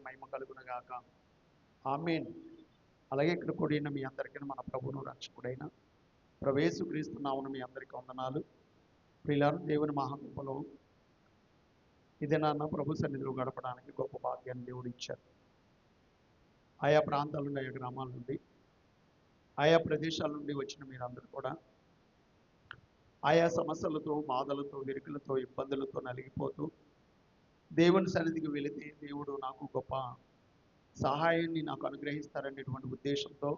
మహిమ కలుగునగాక. ఆమేన్. అలాగే ఇక్కడ కూడిన మీ అందరికీ మన ప్రభువును రక్షకుడైన ప్రభు యేసుక్రీస్తు నామమున మీ అందరికీ వందనాలు. ప్రియులారా, దేవుని మహాకృపలో ఇదే నాన్న ప్రభు సన్నిధిలో గడపడానికి గొప్ప భాగ్యాన్ని దేవుడు ఇచ్చారు. ఆయా ప్రాంతాల నుండి, ఆయా గ్రామాల నుండి, ఆయా ప్రదేశాల నుండి వచ్చిన మీరందరూ కూడా ఆయా సమస్యలతో, బాధలతో, విరుకులతో, ఇబ్బందులతో నలిగిపోతూ దేవుని సన్నిధికి వెళితే దేవుడు నాకు గొప్ప సహాయాన్ని నాకు అనుగ్రహిస్తారనేటువంటి ఉద్దేశంతో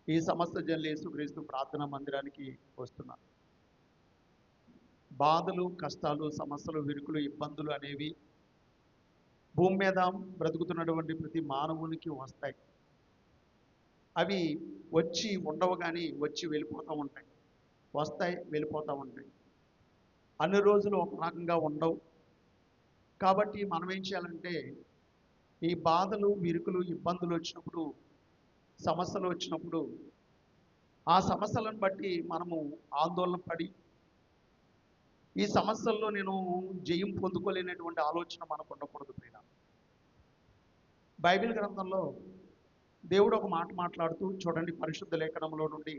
ఈ సమస్త జనులు యేసుక్రీస్తు ప్రార్థనా మందిరానికి వస్తున్నాను. బాధలు, కష్టాలు, సమస్యలు, విరుకులు, ఇబ్బందులు అనేవి భూమి మీద బ్రతుకుతున్నటువంటి ప్రతి మానవునికి వస్తాయి. అవి వచ్చి ఉండవు, కానీ వచ్చి వెళ్ళిపోతూ ఉంటాయి. వస్తాయి, వెళ్ళిపోతూ ఉంటాయి. అన్ని రోజులు ఒక రకంగా ఉండవు. కాబట్టి మనం ఏం చేయాలంటే, ఈ బాధలు, విరుకులు, ఇబ్బందులు వచ్చినప్పుడు, సమస్యలు వచ్చినప్పుడు ఆ సమస్యలను బట్టి మనము ఆందోళన పడి ఈ సమస్యల్లో నేను జయం పొందుకోలేనటువంటి ఆలోచన మనకు ఉండకూడదు. ప్రియులారా, బైబిల్ గ్రంథంలో దేవుడు ఒక మాట మాట్లాడుతూ, చూడండి, పరిశుద్ధ లేఖనంలో నుండి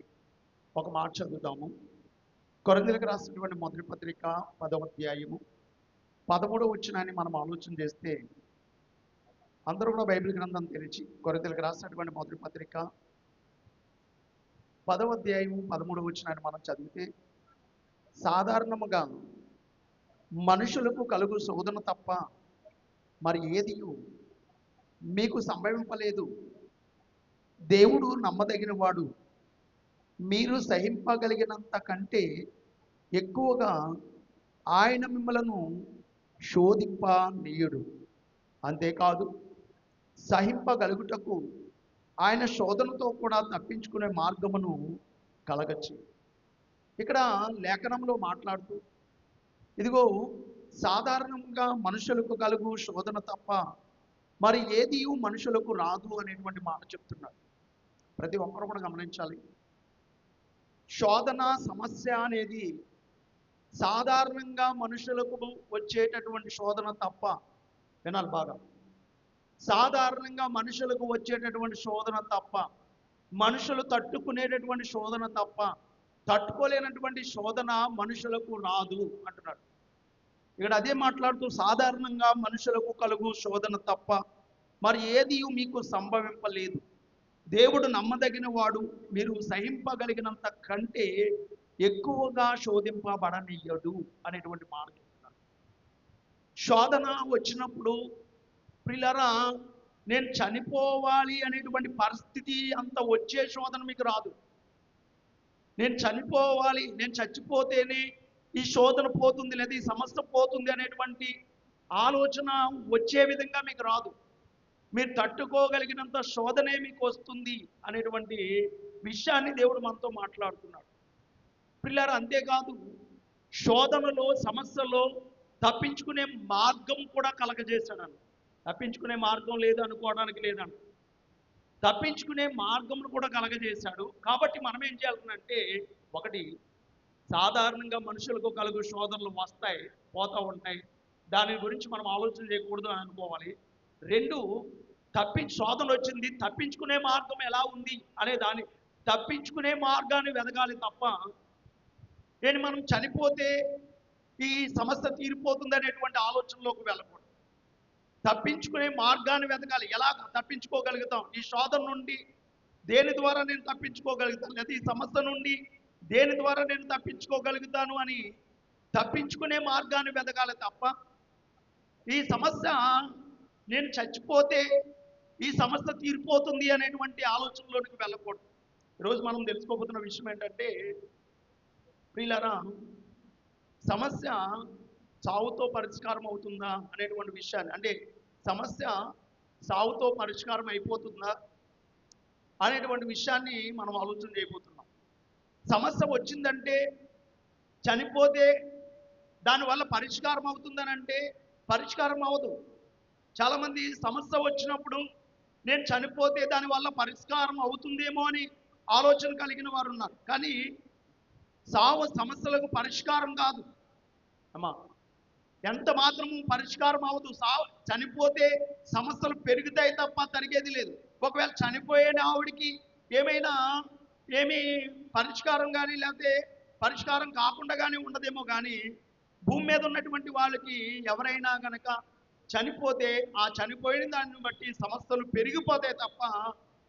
ఒక మాట చదువుతాము. కొరింథీయులకు రాసినటువంటి మొదటి పత్రిక 10వ అధ్యాయము 13వ వచనాన్ని మనం ఆలోచన చేస్తే, అందరూ కూడా బైబిల్ గ్రంథం తెరిచి కొరింథీయులకు రాసినటువంటి మొదటి పత్రిక 10వ అధ్యాయము 13వ వచనాన్ని మనం చదివితే, సాధారణముగా మనుషులకు కలుగు శోధన తప్ప మరి ఏదియు మీకు సంభవింపలేదు. దేవుడు నమ్మదగిన వాడు, మీరు సహింపగలిగినంత కంటే ఎక్కువగా ఆయన మిమ్మలను శోధింపనీయుడు. అంతేకాదు, సహింపగలుగుటకు ఆయన శోధనతో కూడా తప్పించుకునే మార్గమును కలగచ్చు. ఇక్కడ లేఖనంలో మాట్లాడుతూ, ఇదిగో సాధారణంగా మనుషులకు కలుగు శోధన తప్ప మరి ఏది మనుషులకు రాదు అనేటువంటి మాట చెప్తున్నారు. ప్రతి ఒక్కరు కూడా గమనించాలి. శోధన, సమస్య అనేది సాధారణంగా మనుషులకు వచ్చేటటువంటి శోధన తప్ప, వినాలి బాగా, సాధారణంగా మనుషులకు వచ్చేటటువంటి శోధన తప్ప, మనుషులు తట్టుకునేటటువంటి శోధన తప్ప, తట్టుకోలేనటువంటి శోధన మనుషులకు రాదు అంటున్నాడు. ఇక్కడ అదే మాట్లాడుతూ, సాధారణంగా మనుషులకు కలుగు శోధన తప్ప మరి ఏది మీకు సంభవింపలేదు. దేవుడు నమ్మదగిన వాడు, మీరు సహింపగలిగినంత కంటే ఎక్కువగా శోధింపబడనీయడు అనేటువంటి మాట చెప్తున్నాడు. శోధన వచ్చినప్పుడు ప్రియులారా, నేను చనిపోవాలి అనేటువంటి పరిస్థితి అంత వచ్చే శోధన మీకు రాదు. నేను చనిపోవాలి, నేను చచ్చిపోతేనే ఈ శోధన పోతుంది, లేదా ఈ సమస్య పోతుంది అనేటువంటి ఆలోచన వచ్చే విధంగా మీకు రాదు. మీరు తట్టుకోగలిగినంత శోధనే మీకు వస్తుంది అనేటువంటి విషయాన్ని దేవుడు మనతో మాట్లాడుతున్నాడు. పిల్లలు, అంతేకాదు, శోధనలో, సమస్యలో తప్పించుకునే మార్గం కూడా కలగజేశాడు. తప్పించుకునే మార్గం లేదు అనుకోవడానికి లేదంట, తప్పించుకునే మార్గమును కూడా కలగజేశాడు. కాబట్టి మనం ఏం చేయాలంటే, ఒకటి, సాధారణంగా మనుషులకు కలుగు శోధనలు వస్తాయి, పోతూ ఉంటాయి, దాని గురించి మనం ఆలోచన చేయకూడదు అని అనుకోవాలి. రెండు, శోధన వచ్చింది, తప్పించుకునే మార్గం ఎలా ఉంది అనే దాన్ని, తప్పించుకునే మార్గాన్ని వెతకాలి తప్ప మనం చనిపోతే ఈ సమస్య తీరిపోతుంది అనేటువంటి ఆలోచనలోకి వెళ్ళకూడదు. తప్పించుకునే మార్గాన్ని వెతకాలి. ఎలా తప్పించుకోగలుగుతాం, ఈ శోధన నుండి దేని ద్వారా నేను తప్పించుకోగలుగుతాను, లేదా ఈ సమస్య నుండి దేని ద్వారా నేను తప్పించుకోగలుగుతాను అని తప్పించుకునే మార్గాన్ని వెతకాలి తప్ప, ఈ సమస్య నేను చచ్చిపోతే ఈ సమస్య తీరిపోతుంది అనేటువంటి ఆలోచనలోనికి వెళ్ళకూడదు. ఈరోజు మనం తెలుసుకోబోతున్న విషయం ఏంటంటే, ప్రియులారా, సమస్య సావుతో పరిష్కారం అవుతుందా అనేటువంటి విషయాన్ని, అంటే సమస్య సావుతో పరిష్కారం అయిపోతుందా అనేటువంటి విషయాన్ని మనం ఆలోచన చేయబోతున్నాం. సమస్య వచ్చిందంటే, చనిపోతే దానివల్ల పరిష్కారం అవుతుందని అంటే పరిష్కారం అవ్వదు. చాలామంది సమస్య వచ్చినప్పుడు నేను చనిపోతే దానివల్ల పరిష్కారం అవుతుందేమో అని ఆలోచన కలిగిన వారు ఉన్నారు. కానీ సావు సమస్యలకు పరిష్కారం కాదు అమ్మా. ఎంత మాత్రము పరిష్కారం అవ్వదు. చనిపోతే సమస్యలు పెరుగుతాయి తప్ప తరిగేది లేదు. ఒకవేళ చనిపోయిన ఆవిడికి ఏమైనా ఏమి పరిష్కారం కానీ లేకపోతే పరిష్కారం కాకుండా కానీ ఉండదేమో కానీ భూమి మీద ఉన్నటువంటి వాళ్ళకి ఎవరైనా గనక చనిపోతే ఆ చనిపోయిన దాన్ని బట్టి సమస్యలు పెరిగిపోతాయి తప్ప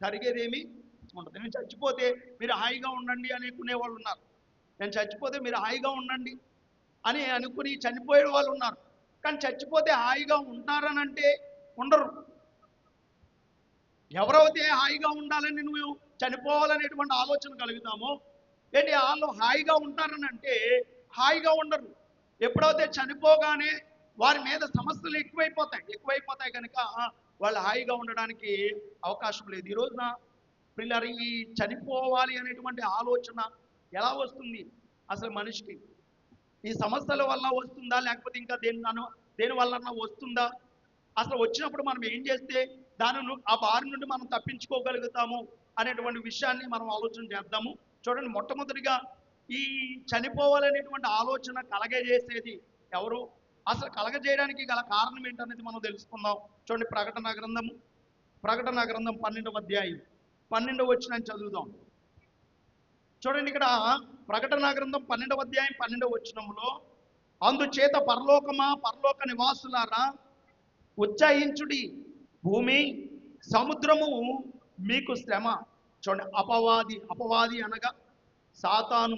తరిగేదేమి ఉండదు. నేను చచ్చిపోతే మీరు హాయిగా ఉండండి అనుకునే వాళ్ళు ఉన్నారు. నేను చచ్చిపోతే మీరు హాయిగా ఉండండి అని అనుకుని చనిపోయే వాళ్ళు ఉన్నారు. కానీ చచ్చిపోతే హాయిగా ఉంటారని అంటే ఉండరు. ఎవరైతే హాయిగా ఉండాలని నువ్వు చనిపోవాలనేటువంటి ఆలోచన కలుగుతామో ఏంటి వాళ్ళు హాయిగా ఉంటారని అంటే హాయిగా ఉండరు. ఎప్పుడైతే చనిపోగానే వారి మీద సమస్యలు ఎక్కువైపోతాయి కనుక వాళ్ళు హాయిగా ఉండడానికి అవకాశం లేదు. ఈ రోజున పిల్లలు ఈ చనిపోవాలి అనేటువంటి ఆలోచన ఎలా వస్తుంది అసలు మనిషికి? ఈ సమస్యల వల్ల వస్తుందా లేకపోతే ఇంకా దేని వల్ల వస్తుందా? అసలు వచ్చినప్పుడు మనం ఏం చేస్తే ఆ బారి నుండి మనం తప్పించుకోగలుగుతాము అనేటువంటి విషయాన్ని మనం ఆలోచన చేద్దాము. చూడండి, మొట్టమొదటిగా ఈ చనిపోవాలనేటువంటి ఆలోచన కలగజేసేది ఎవరు? అసలు కలగజేయడానికి గల కారణం ఏంటనేది మనం తెలుసుకుందాం. చూడండి, ప్రకటన గ్రంథం 12వ అధ్యాయం 12వ వచనం చదువుదాం. చూడండి, ఇక్కడ ప్రకటన గ్రంథం 12వ అధ్యాయం 12వ వచనంలో, అందుచేత పరలోకమా, పరలోక నివాసులారా ఉత్సాహించుడి, భూమి సముద్రము మీకు శ్రమ. చూడండి, అపవాది అనగా సాతాను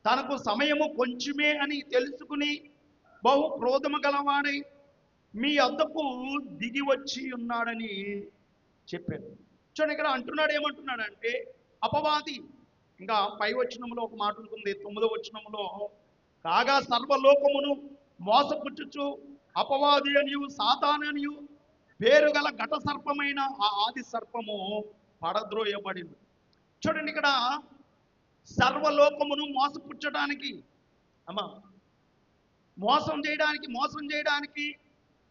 తనకు సమయము కొంచెమే అని తెలుసుకుని బహు క్రోధము గలవాడై మీ వద్దకు దిగి వచ్చి ఉన్నాడని చెప్పాడు. చూడండి, ఇక్కడ ఏమంటున్నాడంటే అపవాది. ఇంకా పై వచనంలో ఒక మాట ఉంటుంది, 9వ వచనంలో, కాగా సర్వలోకమును మోసపుచ్చుచు అపవాది అనియు సాతాను అనియు పేరు గల ఘట సర్పమైన ఆ ఆది సర్పము పడద్రోయబడింది. చూడండి, ఇక్కడ సర్వలోకమును మోసపుచ్చడానికి మోసం చేయడానికి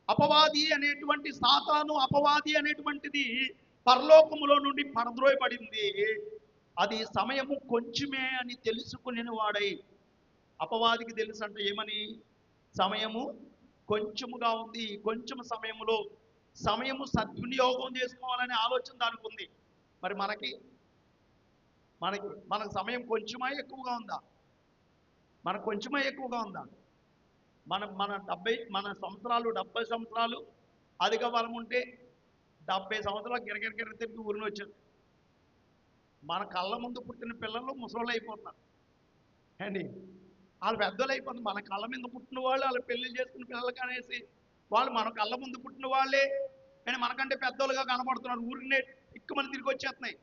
అపవాది అనేటువంటి సాతాను, అపవాది అనేటువంటిది పరలోకములో నుండి పడద్రోయబడింది. అది సమయము కొంచెమే అని తెలుసుకునే వాడై, అపవాదికి తెలుసు అంటే ఏమని? సమయము కొంచెముగా ఉంది, కొంచెం సమయము సద్వినియోగం చేసుకోవాలనే ఆలోచన దానికి ఉంది. మరి మనకు సమయం కొంచెమా ఎక్కువగా ఉందా? మనకు కొంచెమా ఎక్కువగా ఉందా? మన 70 సంవత్సరాలు అధిక బలం ఉంటే 70 సంవత్సరాలు గిరగిర తిరిగి ఊరిని వచ్చారు. మన కళ్ళ ముందు పుట్టిన పిల్లలు ముసలోళ్ళు అయిపోతున్నారు అండి. వాళ్ళు పెద్దలు అయిపోతుంది. మన కళ్ళ మీద పుట్టిన వాళ్ళు వాళ్ళు పెళ్లి చేసుకున్న పిల్లలకి అనేసి వాళ్ళు మన కళ్ళ ముందు పుట్టిన వాళ్ళే కానీ మనకంటే పెద్దోళ్ళుగా కనబడుతున్నారు. ఊరినే ఎక్కువమంది తిరిగి వచ్చేస్తున్నాయి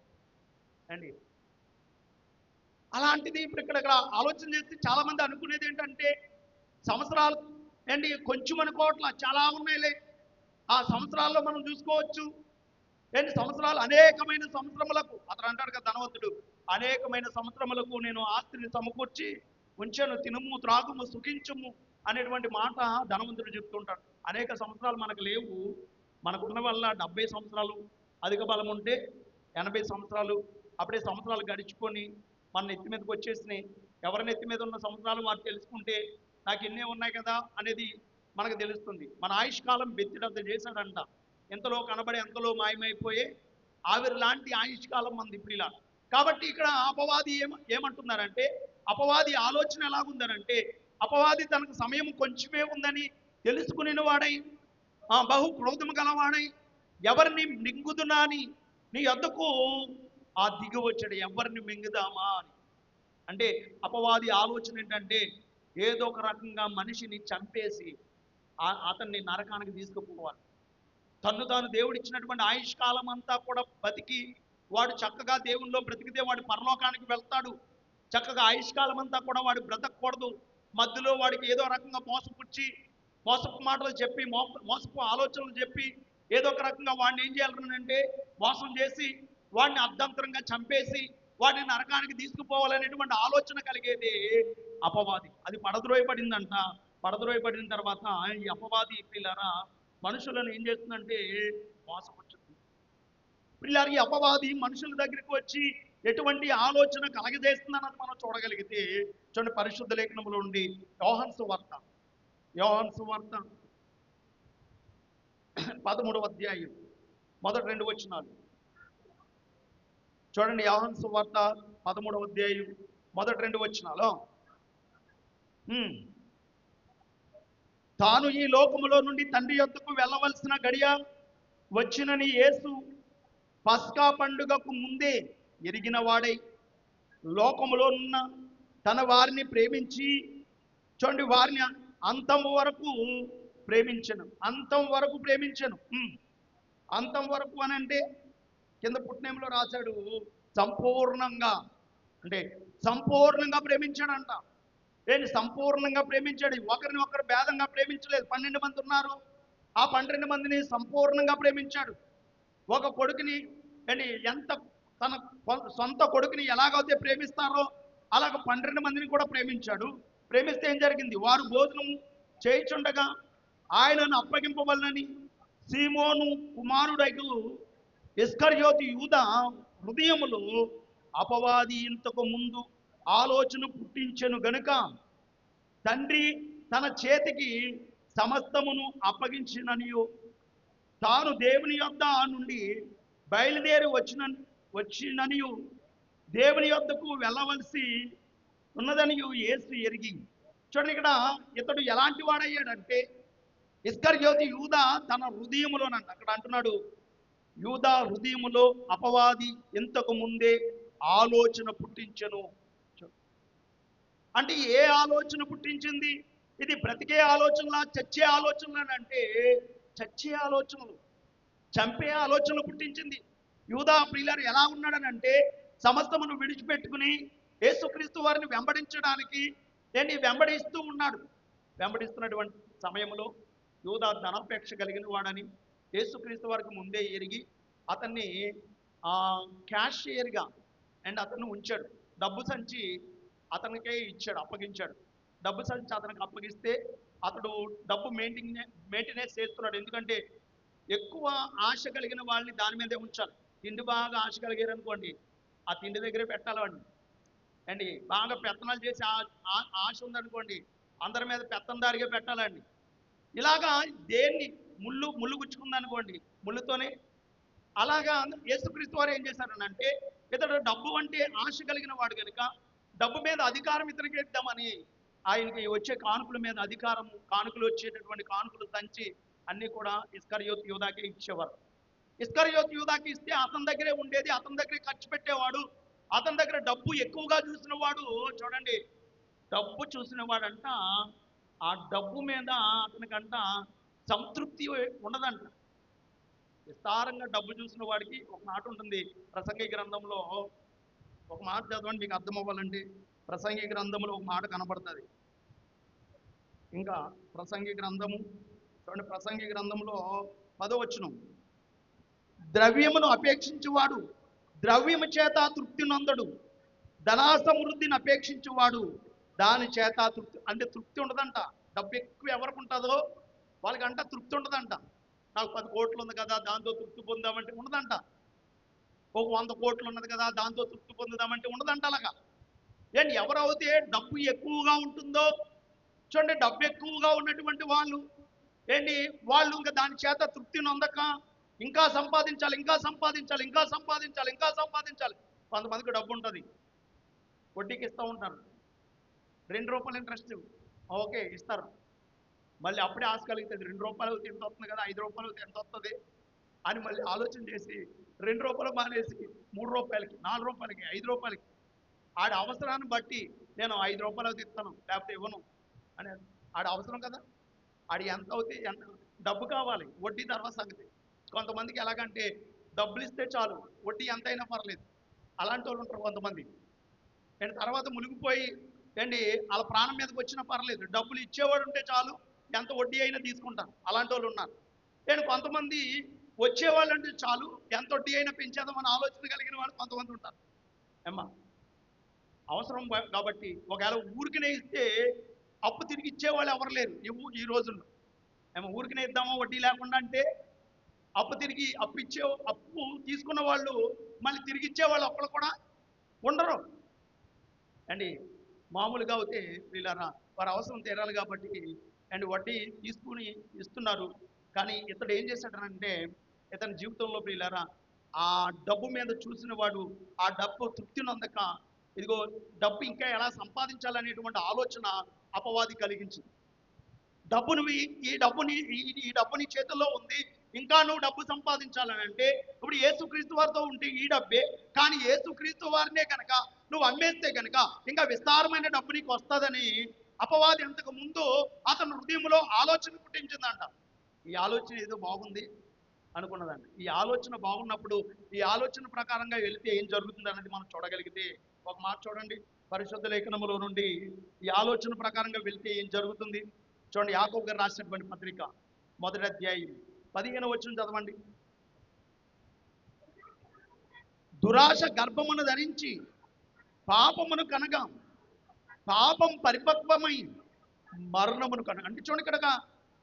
అండి. అలాంటిది ఇప్పుడు ఇక్కడ ఆలోచన చేస్తే చాలా మంది అనుకునేది ఏంటంటే సంవత్సరాలు ఏంటి కొంచెం అనుకోవట్లా, చాలా ఉన్నాయిలే. ఆ సంవత్సరాల్లో మనం చూసుకోవచ్చు ఏంటి సంవత్సరాలు, అనేకమైన సంవత్సరములకు, అతను అంటాడు కదా ధనవంతుడు, అనేకమైన సంవత్సరములకు నేను ఆస్తిని సమకూర్చి ఉంచాను, తినుము త్రాగుము సుఖించుము అనేటువంటి మాట ధనవంతుడు చెప్తుంటాడు. అనేక సంవత్సరాలు మనకు లేవు. మనకున్న వల్ల 70 సంవత్సరాలు అధిక బలం ఉంటే 80 సంవత్సరాలు అప్పుడే సంవత్సరాలు గడిచుకొని మన నెత్తి మీదకి వచ్చేసినాయి. ఎవరి నెత్తి మీద ఉన్న సంవత్సరాలు వారు తెలుసుకుంటే నాకు ఎన్నే ఉన్నాయి కదా అనేది మనకు తెలుస్తుంది. మన ఆయుష్కాలం బెత్తిడంత చేశాడంట. ఎంతలో కనబడి ఎంతలో మాయమైపోయే ఆవిరి లాంటి ఆయుష్కాలం మంది ఇప్పుడు ఇలా. కాబట్టి ఇక్కడ అపవాది ఏమంటున్నారంటే, అపవాది ఆలోచన ఎలాగుందనంటే, అపవాది తనకు సమయం కొంచెమే ఉందని తెలుసుకునే వాడై, బహు క్రోధము గలవాడై, ఎవరిని మింగుదునా అని నీ వద్దకు దిగి వచ్చాడు. ఎవరిని మింగుదామా అని. అంటే అపవాది ఆలోచన ఏంటంటే ఏదో ఒక రకంగా మనిషిని చంపేసి అతన్ని నరకానికి తీసుకుపోవాలి. తాను దేవుడిచ్చినటువంటి ఆయుష్కాలం అంతా కూడా బతికి వాడు చక్కగా దేవుల్లో బ్రతికితే వాడు పరలోకానికి వెళ్తాడు. చక్కగా ఆయుష్కాలం అంతా కూడా వాడు బ్రతకూడదు. మధ్యలో వాడికి ఏదో రకంగా మోసపు మాటలు చెప్పి మోసపు ఆలోచనలు చెప్పి ఏదో ఒక రకంగా వాడిని ఏం చేయాలంటే మోసం చేసి వాడిని అర్ధంతరంగా చంపేసి వాడిని నరకానికి తీసుకుపోవాలనేటువంటి ఆలోచన కలిగేది అపవాది. అది పడద్రోయబడిందంట. పడద్రోయబడిన తర్వాత ఈ అపవాది పిల్లరా మనుషులను ఏం చేస్తుందంటే మోసపుచ్చుతుంది. పిల్లలు, ఈ అపవాది మనుషుల దగ్గరికి వచ్చి ఎటువంటి ఆలోచన కలగజేస్తుందన్నది మనం చూడగలిగితే చూడండి, పరిశుద్ధ లేఖనంలో ఉండి యోహాను సువార్త యోహాను సువార్త 13వ అధ్యాయం మొదటి 2 వచనాలు చూడండి. యోహాను సువార్త 13వ అధ్యాయం మొదటి 2 వచనాలు. తాను ఈ లోకములో నుండి తండ్రి యొద్దకు వెళ్ళవలసిన గడియ వచ్చినని యేసు పస్కా పండుగకు ముందే ఎరిగిన వాడై లోకములో ఉన్న తన వారిని ప్రేమించి చూడండి, వారిని అంతం వరకు ప్రేమించను. అంతం వరకు ప్రేమించను. అంతం వరకు అని అంటే కింద పుట్టినేములో రాశాడు సంపూర్ణంగా, అంటే సంపూర్ణంగా ప్రేమించాడంట. ఏంటి సంపూర్ణంగా ప్రేమించాడు? ఒకరిని ఒకరు భేదంగా ప్రేమించలేదు. 12 మంది ఉన్నారు, ఆ 12 మందిని సంపూర్ణంగా ప్రేమించాడు. ఒక కొడుకుని ఎంత తన సొంత కొడుకుని ఎలాగైతే ప్రేమిస్తారో అలాగ 12 మందిని కూడా ప్రేమించాడు. ప్రేమిస్తే ఏం జరిగింది? వారు భోజనం చేయించుండగా ఆయనను అప్పగింపవలనని సీమోను కుమారుడైకు ఇస్కరియోతు యూదా హృదయములో అపవాది ఇంతకు ముందు ఆలోచన పుట్టించెను గనుక తండ్రి తన చేతికి సమస్తమును అప్పగించిననియో తాను దేవుని యొద్ద నుండి బయలుదేరి వచ్చిననియు దేవుని యొద్దకు వెళ్ళవలసి ఉన్నదనియు యేసు ఎరిగి. చూడండి, ఇక్కడ ఇతడు ఎలాంటి వాడయ్యాడంటే ఇస్కరియోతు యూదా తన హృదయములోనంట. అక్కడ అంటున్నాడు యూదా హృదయములో అపవాది ఇంతకు ముందే ఆలోచన పుట్టించెను. అంటే ఏ ఆలోచన పుట్టించింది? ఇది బ్రతికే ఆలోచనలా, చచ్చే ఆలోచనలు అంటే చచ్చే ఆలోచనలు, చంపే ఆలోచనలు పుట్టించింది. యూదా ప్రియులారు ఎలా ఉన్నాడని అంటే సమస్తమును విడిచిపెట్టుకుని యేసుక్రీస్తు వారిని వెంబడించడానికి వెంబడిస్తూ ఉన్నాడు. వెంబడిస్తున్నటువంటి సమయంలో యూదా ధనాపేక్ష కలిగిన వాడని యేసుక్రీస్తు వారికి ముందే ఎరిగి అతన్ని క్యాషియర్గా అతన్ని ఉంచాడు. డబ్బు సంచి అతనికే ఇచ్చాడు, అప్పగించాడు. డబ్బు సంచి అతనికి అప్పగిస్తే అతడు డబ్బు మెయింటెనెన్స్ చేస్తున్నాడు. ఎందుకంటే ఎక్కువ ఆశ కలిగిన వాళ్ళని దాని మీదే ఉంచాలి. తిండి బాగా ఆశ కలిగారు అనుకోండి, ఆ తిండి దగ్గరే పెట్టాలండి. బాగా పెత్తనాలు చేసి ఆశ ఉందనుకోండి, అందరి మీద పెత్తందారిగా పెట్టాలండి. ఇలాగా దేన్ని ముళ్ళు గుచ్చుకుందనుకోండి, ముళ్ళుతోనే. అలాగా యేసుక్రీస్తు వారు ఏం చేశారనంటే ఇతడు డబ్బు అంటే ఆశ కలిగిన వాడు కనుక డబ్బు మీద అధికారం ఇతనికి ఇద్దామని ఆయనకి వచ్చే కానుకల మీద అధికారము, కానుకలు వచ్చేటటువంటి కానుకలు సంచి అన్నీ కూడా ఇస్కరియోతు యూదాకే ఇచ్చేవారు. ఇస్కరియోతు యూదాకి ఇస్తే అతని దగ్గరే ఉండేది, అతని దగ్గరే ఖర్చు పెట్టేవాడు. అతని దగ్గర డబ్బు ఎక్కువగా చూసిన వాడు, చూడండి, డబ్బు చూసిన వాడంట ఆ డబ్బు మీద అతనికంట సంతృప్తి ఉండదంట. విస్తారంగా డబ్బు చూసిన వాడికి ఒక మాట ఉంటుంది ప్రసంగి గ్రంథంలో. ఒక మాట చదవండి మీకు అర్థం అవ్వాలంటే. ప్రసంగి గ్రంథంలో ఒక మాట కనబడుతుంది. ఇంకా ప్రసంగి గ్రంథము చూడండి, ప్రసంగి గ్రంథంలో 10వ వచనం. ద్రవ్యమును అపేక్షించువాడు ద్రవ్యము చేత తృప్తి నొందడు, ధనాసమృద్ధిని అపేక్షించువాడు దాని చేత తృప్తి, అంటే తృప్తి ఉండదంట. డబ్బు ఎక్కువ ఎవరికి ఉంటుందో వాళ్ళకంట తృప్తి ఉండదంట. నాకు 10 కోట్లు ఉంది కదా దాంతో తృప్తి పొందామంటే ఉండదంట. ఒక 100 కోట్లు ఉన్నది కదా దాంతో తృప్తి పొందుదామంటే ఉండదంట. అలాగా ఎవరైతే డబ్బు ఎక్కువగా ఉంటుందో చూడండి, డబ్బు ఎక్కువగా ఉన్నటువంటి వాళ్ళు వాళ్ళు ఇంకా దాని చేత తృప్తి నొందక ఇంకా సంపాదించాలి, ఇంకా సంపాదించాలి, ఇంకా సంపాదించాలి, ఇంకా సంపాదించాలి. కొంతమందికి డబ్బు ఉంటుంది, వడ్డీకి ఇస్తూ ఉంటారు. 2 రూపాయలు ఇంట్రెస్ట్ ఓకే ఇస్తారు. మళ్ళీ అప్పుడే ఆశ కలుగుతుంది, 2 రూపాయలు ఎంత వస్తుంది కదా, 5 రూపాయలు ఎంత వస్తుంది అని మళ్ళీ ఆలోచన చేసి 2 రూపాయలు మానేసి 3 రూపాయలకి, 4 రూపాయలకి, 5 రూపాయలకి ఆడి అవసరాన్ని బట్టి నేను 5 రూపాయలు అవుతే ఇస్తాను లేకపోతే ఇవ్వను అని. ఆడి అవసరం కదా, ఆడి ఎంత అవుతే ఎంత డబ్బు కావాలి, వడ్డీ తర్వాత సంగతి. కొంతమందికి ఎలాగంటే డబ్బులు ఇస్తే చాలు, వడ్డీ ఎంతైనా పర్లేదు. అలాంటి వాళ్ళు ఉంటారు కొంతమంది. తర్వాత మునిగిపోయి వాళ్ళ ప్రాణం మీదకి వచ్చినా పర్లేదు, డబ్బులు ఇచ్చేవాడు ఉంటే చాలు, ఎంత వడ్డీ అయినా తీసుకుంటారు. అలాంటి వాళ్ళు ఉన్నారు. కొంతమంది వచ్చేవాళ్ళు అంటే చాలు, ఎంత వడ్డీ అయినా పెంచేద్దామని ఆలోచన కలిగిన వాళ్ళు కొంతమంది ఉంటారు. అవసరం కాబట్టి ఒకవేళ ఊరికినే ఇస్తే అప్పు తిరిగి ఇచ్చేవాళ్ళు ఎవరు లేరు ఈ రోజుల్లో. ఊరికినే ఇద్దామో వడ్డీ లేకుండా అంటే అప్పు తీసుకున్న వాళ్ళు మళ్ళీ తిరిగి ఇచ్చేవాళ్ళు అప్పుడు కూడా ఉండరు. మామూలుగా అయితే వీళ్ళ వారి అవసరం తీరాలి కాబట్టి అండ్ వడ్డీ తీసుకుని ఇస్తున్నారు. కానీ ఇతడు ఏం చేశాడనంటే ఇతని జీవితంలో ప్రియులారా ఆ డబ్బు మీద చూసిన వాడు ఆ డబ్బు తృప్తి నొందక ఇదిగో డబ్బు ఇంకా ఎలా సంపాదించాలనేటువంటి ఆలోచన అపవాది కలిగించింది. డబ్బును ఈ డబ్బు నీ చేతుల్లో ఉంది, ఇంకా నువ్వు డబ్బు సంపాదించాలని అంటే ఇప్పుడు యేసుక్రీస్తు వారితో ఉంటే ఈ డబ్బే, కానీ యేసుక్రీస్తు వారినే కనుక నువ్వు అమ్మేస్తే కనుక ఇంకా విస్తారమైన డబ్బు నీకు వస్తుందని అపవాది అంతకు ముందు అతని హృదయంలో ఆలోచన పుట్టించిందంట. ఈ ఆలోచన ఏదో బాగుంది అనుకున్నదండి. ఈ ఆలోచన బాగున్నప్పుడు ఈ ఆలోచన ప్రకారంగా వెళితే ఏం జరుగుతుంది అన్నది మనం చూడగలిగితే ఒక మాట చూడండి పరిశుద్ధ లేఖనములో నుండి ఈ ఆలోచన ప్రకారంగా వెళితే ఏం జరుగుతుంది చూడండి. యాకోబు గారు రాసినటువంటి పత్రిక 1వ అధ్యాయం 15వ వచనం చదవండి. దురాశ గర్భమును ధరించి పాపమును కనగా పాపం పరిపక్వమై మరణమును కనగా. అంటే చూడండి ఇక్కడ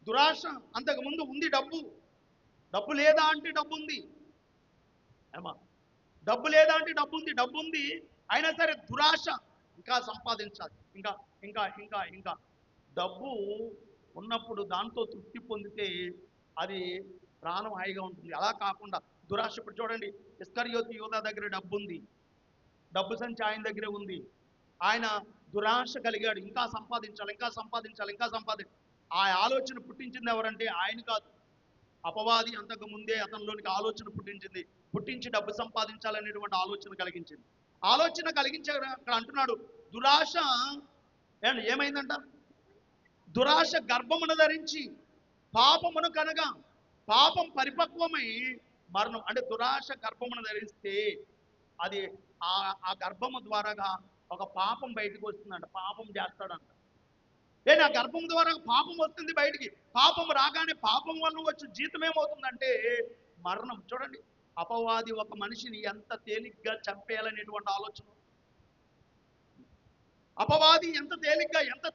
దురాశ అంతకు ముందు ఉంది, డబ్బు లేదా అంటే డబ్బు ఉంది ఏమా, డబ్బు లేదా అంటే డబ్బు ఉంది, డబ్బు ఉంది అయినా సరే దురాశ ఇంకా సంపాదించాలి, ఇంకా ఇంకా ఇంకా ఇంకా డబ్బు ఉన్నప్పుడు దాంతో తృప్తి పొందితే అది ప్రాణం హాయిగా ఉంటుంది. అలా కాకుండా దురాశ. ఇప్పుడు చూడండి ఇస్కరియోతు యూదా దగ్గర డబ్బు ఉంది, డబ్బు సంచి ఆయన దగ్గరే ఉంది, ఆయన దురాశ కలిగాడు, ఇంకా సంపాదించాలి ఇంకా సంపాదించాలి ఇంకా సంపాదించాలి. ఆ ఆలోచన పుట్టించింది ఎవరంటే ఆయన కాదు, అపవాది అంతకు ముందే అతనిలోనికి ఆలోచన పుట్టించి డబ్బు సంపాదించాలనేటువంటి ఆలోచన కలిగించింది. ఆలోచన కలిగించే అక్కడ అంటున్నాడు దురాశ ఏమైందంట, దురాశ గర్భమును ధరించి పాపమును కనగా పాపం పరిపక్వమై మరణం. అంటే దురాశ గర్భమును ధరిస్తే అది ఆ గర్భము ద్వారాగా ఒక పాపం బయటకు వస్తుందంట, పాపం చేస్తాడంట. ఆ గర్భం ద్వారా పాపం వస్తుంది బయటికి, పాపం రాగానే పాపం వల్ల వచ్చి జీతం ఏమవుతుందంటే మరణం. చూడండి అపవాది ఒక మనిషిని ఎంత తేలిగ్గా చంపేయాలనేటువంటి ఆలోచన, అపవాది ఎంత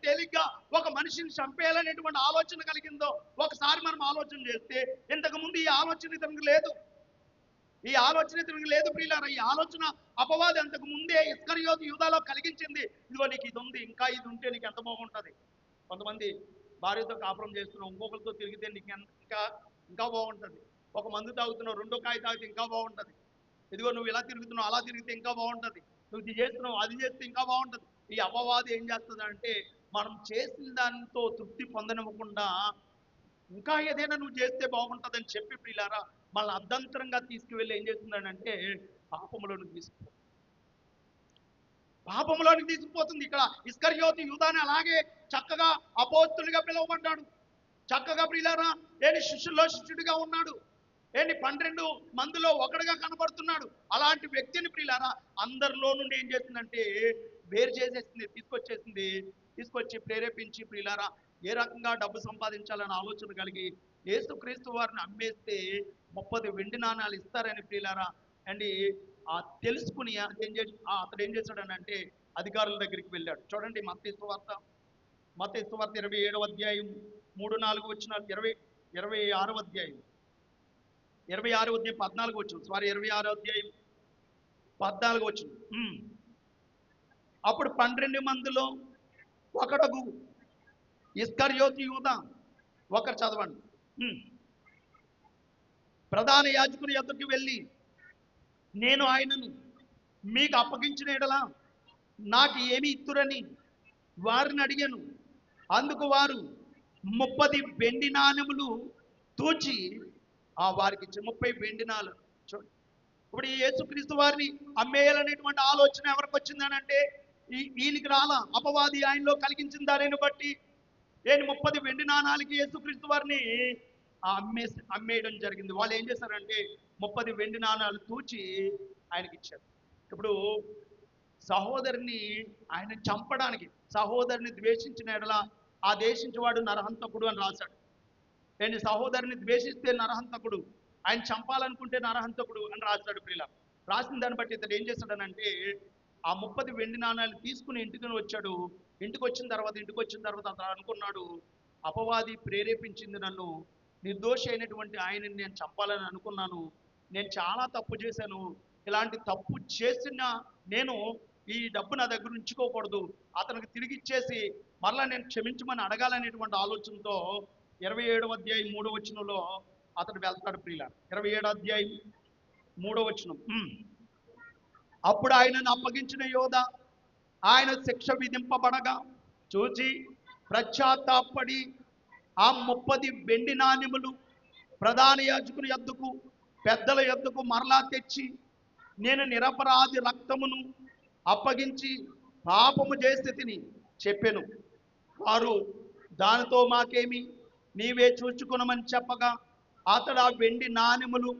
తేలిగ్గా ఒక మనిషిని చంపేయాలనేటువంటి ఆలోచన కలిగిందో ఒకసారి మనం ఆలోచన చేస్తే ఇంతకు ముందు ఈ ఆలోచన ఇతనికి లేదు, ప్రియులారా. ఈ ఆలోచన అపవాది అంతకు ముందే ఇస్కరియోతు యూదాలో కలిగించింది. ఇదిగో నీకు ఇది ఉంది, ఇంకా ఇది ఉంటే నీకు ఎంత బాగుంటుంది. కొంతమంది భార్యతో కాపురం చేస్తున్నావు, ఇంకొకరితో తిరిగితే నీకు ఇంకా ఇంకా బాగుంటుంది. ఒక మందు తాగుతున్నావు, రెండో కాయ తాగితే ఇంకా బాగుంటుంది. ఇదిగో నువ్వు ఇలా తిరుగుతున్నావు, అలా తిరిగితే ఇంకా బాగుంటుంది. నువ్వు ఇది చేస్తున్నావు, అది చేస్తే ఇంకా బాగుంటుంది. ఈ అపవాది ఏం చేస్తుందంటే మనం చేసిన దానితో తృప్తి పొందనివ్వకుండా ఇంకా ఏదైనా నువ్వు చేస్తే బాగుంటుందని చెప్పి ప్రియులారా మళ్ళీ అర్ధంతరంగా తీసుకువెళ్ళి ఏం చేస్తుందంటే పాపంలోనికి తీసుకుపోతుంది. ఇక్కడ ఇస్కరియోతు యూదాని అలాగే చక్కగా అపోస్తులుగా పిలువబడ్డాడు, చక్కగా ప్రియులారా శిష్యుల్లో శిష్యుడిగా ఉన్నాడు, 12 మందిలో ఒకడుగా కనబడుతున్నాడు. అలాంటి వ్యక్తిని ప్రియులారా అందరిలో నుండి ఏం చేసిందంటే వేరు చేసేసింది, తీసుకొచ్చి ప్రేరేపించి ప్రియులారా ఏ రకంగా డబ్బు సంపాదించాలని ఆలోచన కలిగి యేసుక్రీస్తు వారిని అమ్మేస్తే 30 వెండి నాణాలు ఇస్తారని ప్రియులారా అండ్ తెలుసుకుని అతడు ఏం చేశాడని అంటే అధికారుల దగ్గరికి వెళ్ళాడు. చూడండి మత్తయి సువార్త 27వ అధ్యాయం 3-4 వచనాలు, 26వ అధ్యాయం 14 వచనం, 26వ అధ్యాయం 14 వచనం. అప్పుడు 12 మందిలో ఒకడుగు ఇస్కరియోతు యూదా, ఒకరు చదవండి. ప్రధాన యాజకుని యొద్దకు వెళ్ళి నేను ఆయనను మీకు అప్పగించిన ఎడల నాకు ఏమి ఇత్తురని వారిని అడిగాను. అందుకు వారు 30 వెండి నాణెములు తూచి వారికి ఇచ్చి 30 వెండి నాణెములు. చూడండి ఇప్పుడు ఈ యేసుక్రీస్తు వారిని అమ్మేయాలనేటువంటి ఆలోచన ఎవరికి వచ్చిందని అంటే ఈయనకి రాలా, అపవాది ఆయనలో కలిగించిన దానిని బట్టి 30 వెండి నాణాలకి యేసుక్రీస్తు వారిని అమ్మేయడం జరిగింది. వాళ్ళు ఏం చేశారంటే 30 వెండి నాణాలు తూచి ఆయనకి ఇచ్చారు. ఇప్పుడు సహోదరిని ఆయన చంపడానికి, సహోదరిని ద్వేషించిన ఎడల ఆ దేశించేవాడు నరహంతకుడు అని రాశాడు. సహోదరిని ద్వేషిస్తే నరహంతకుడు, ఆయన చంపాలనుకుంటే నరహంతకుడు అని రాశాడు. ప్రియుల రాసిన దాన్ని బట్టి ఇతడు ఏం చేశాడనంటే ఆ 30 వెండి నాణాలు తీసుకుని ఇంటికి వచ్చాడు. ఇంటికి వచ్చిన తర్వాత అతను అనుకున్నాడు అపవాది ప్రేరేపించింది నన్ను, నిర్దోషి అయినటువంటి ఆయనని నేను చంపాలని అనుకున్నాను, నేను చాలా తప్పు చేశాను, ఇలాంటి తప్పు చేసిన నేను ఈ డబ్బు నా దగ్గర ఉంచుకోకూడదు, అతనికి తిరిగి ఇచ్చేసి మరలా నేను క్షమించమని అడగాలనేటువంటి ఆలోచనతో 27వ అధ్యాయం 3వ వచనంలో అతడు వెళ్తాడు ప్రియుల. 27వ అధ్యాయం 3వ వచనం. అప్పుడు ఆయనను అప్పగించిన యోధ ఆయన శిక్ష విధింపబడగా చూచి పశ్చాత్తాపడి ఆ 30 వెండి నాణెములు ప్రధాన యాజకుని యొద్దకు పెద్దల యొద్దకు మరలా తెచ్చి, నేను నిరపరాధి రక్తమును అప్పగించి పాపము చేసి తిని చెప్పెను. వారు దానితో మాకేమి, నీవే చూచుకొనమని చెప్పగా అతడు ఆ వెండి నాణెములు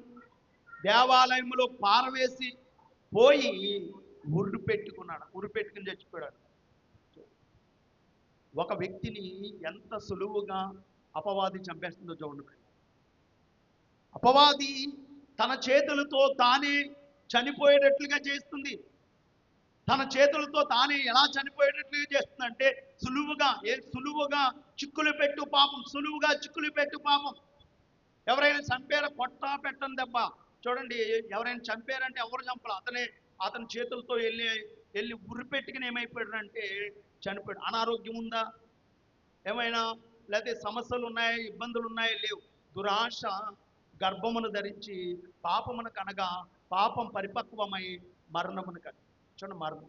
దేవాలయంలో పారవేసి పోయి ఉరి పెట్టుకున్నాడు. ఉరి పెట్టుకుని చచ్చిపోయాడు. ఒక వ్యక్తిని ఎంత సులువుగా అపవాది చంపేస్తుందో చూడండి. అపవాది తన చేతులతో తానే చనిపోయేటట్లుగా చేస్తుంది. తన చేతులతో తానే ఎలా చనిపోయేటట్లుగా చేస్తుందంటే సులువుగా చిక్కులు పెట్టు పాపం, సులువుగా చిక్కులు పెట్టు పాపం. ఎవరైనా చంపారా? కొట్టా పెట్టని దెబ్బ. చూడండి, ఎవరైనా చంపారంటే ఎవరు చంపరు, అతని చేతులతో వెళ్ళి ఉరి పెట్టుకుని ఏమైపోయాడంటే చనిపోయాడు. అనారోగ్యం ఉందా, ఏమైనా లేకపోతే సమస్యలు ఉన్నాయా, ఇబ్బందులు ఉన్నాయా? లేవు. దురాశ గర్భమును ధరించి పాపమును కనగా పాపం పరిపక్వమై మరణమును కనగా. చూడండి, మరణం.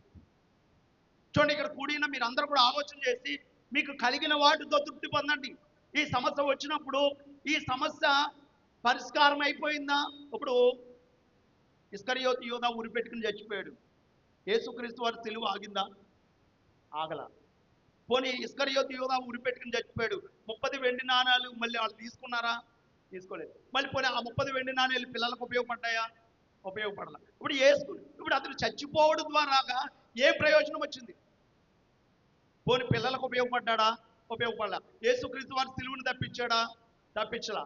చూడండి, ఇక్కడ కూడిన మీరు అందరూ కూడా ఆలోచన చేసి మీకు కలిగిన వాటితో తృప్తి పొందండి. ఈ సమస్య వచ్చినప్పుడు ఈ సమస్య పరిష్కారం అయిపోయిందా? ఇప్పుడు ఇస్కరియోతు యోధ ఉరి పెట్టుకుని చచ్చిపోయాడు. యేసుక్రీస్తు వారి సిలువ ఆగిందా? ఆగల. పోనీ ఇస్కరియోతు యోధ ఉరి పెట్టుకుని చచ్చిపోయాడు. 30 వెండి నాణాలు మళ్ళీ వాళ్ళు తీసుకున్నారా? తీసుకోలేదు. మళ్ళీ పోనీ ఆ 30 వెండి నాణాలు పిల్లలకు ఉపయోగపడ్డాయా? ఉపయోగపడాల. ఇప్పుడు అతను చచ్చిపోవడం ద్వారా ఏ ప్రయోజనం వచ్చింది? పోనీ పిల్లలకు ఉపయోగపడ్డా? ఉపయోగపడాల. యేసుక్రీస్తు వారి సిలువను తప్పించాడా? తప్పించలా.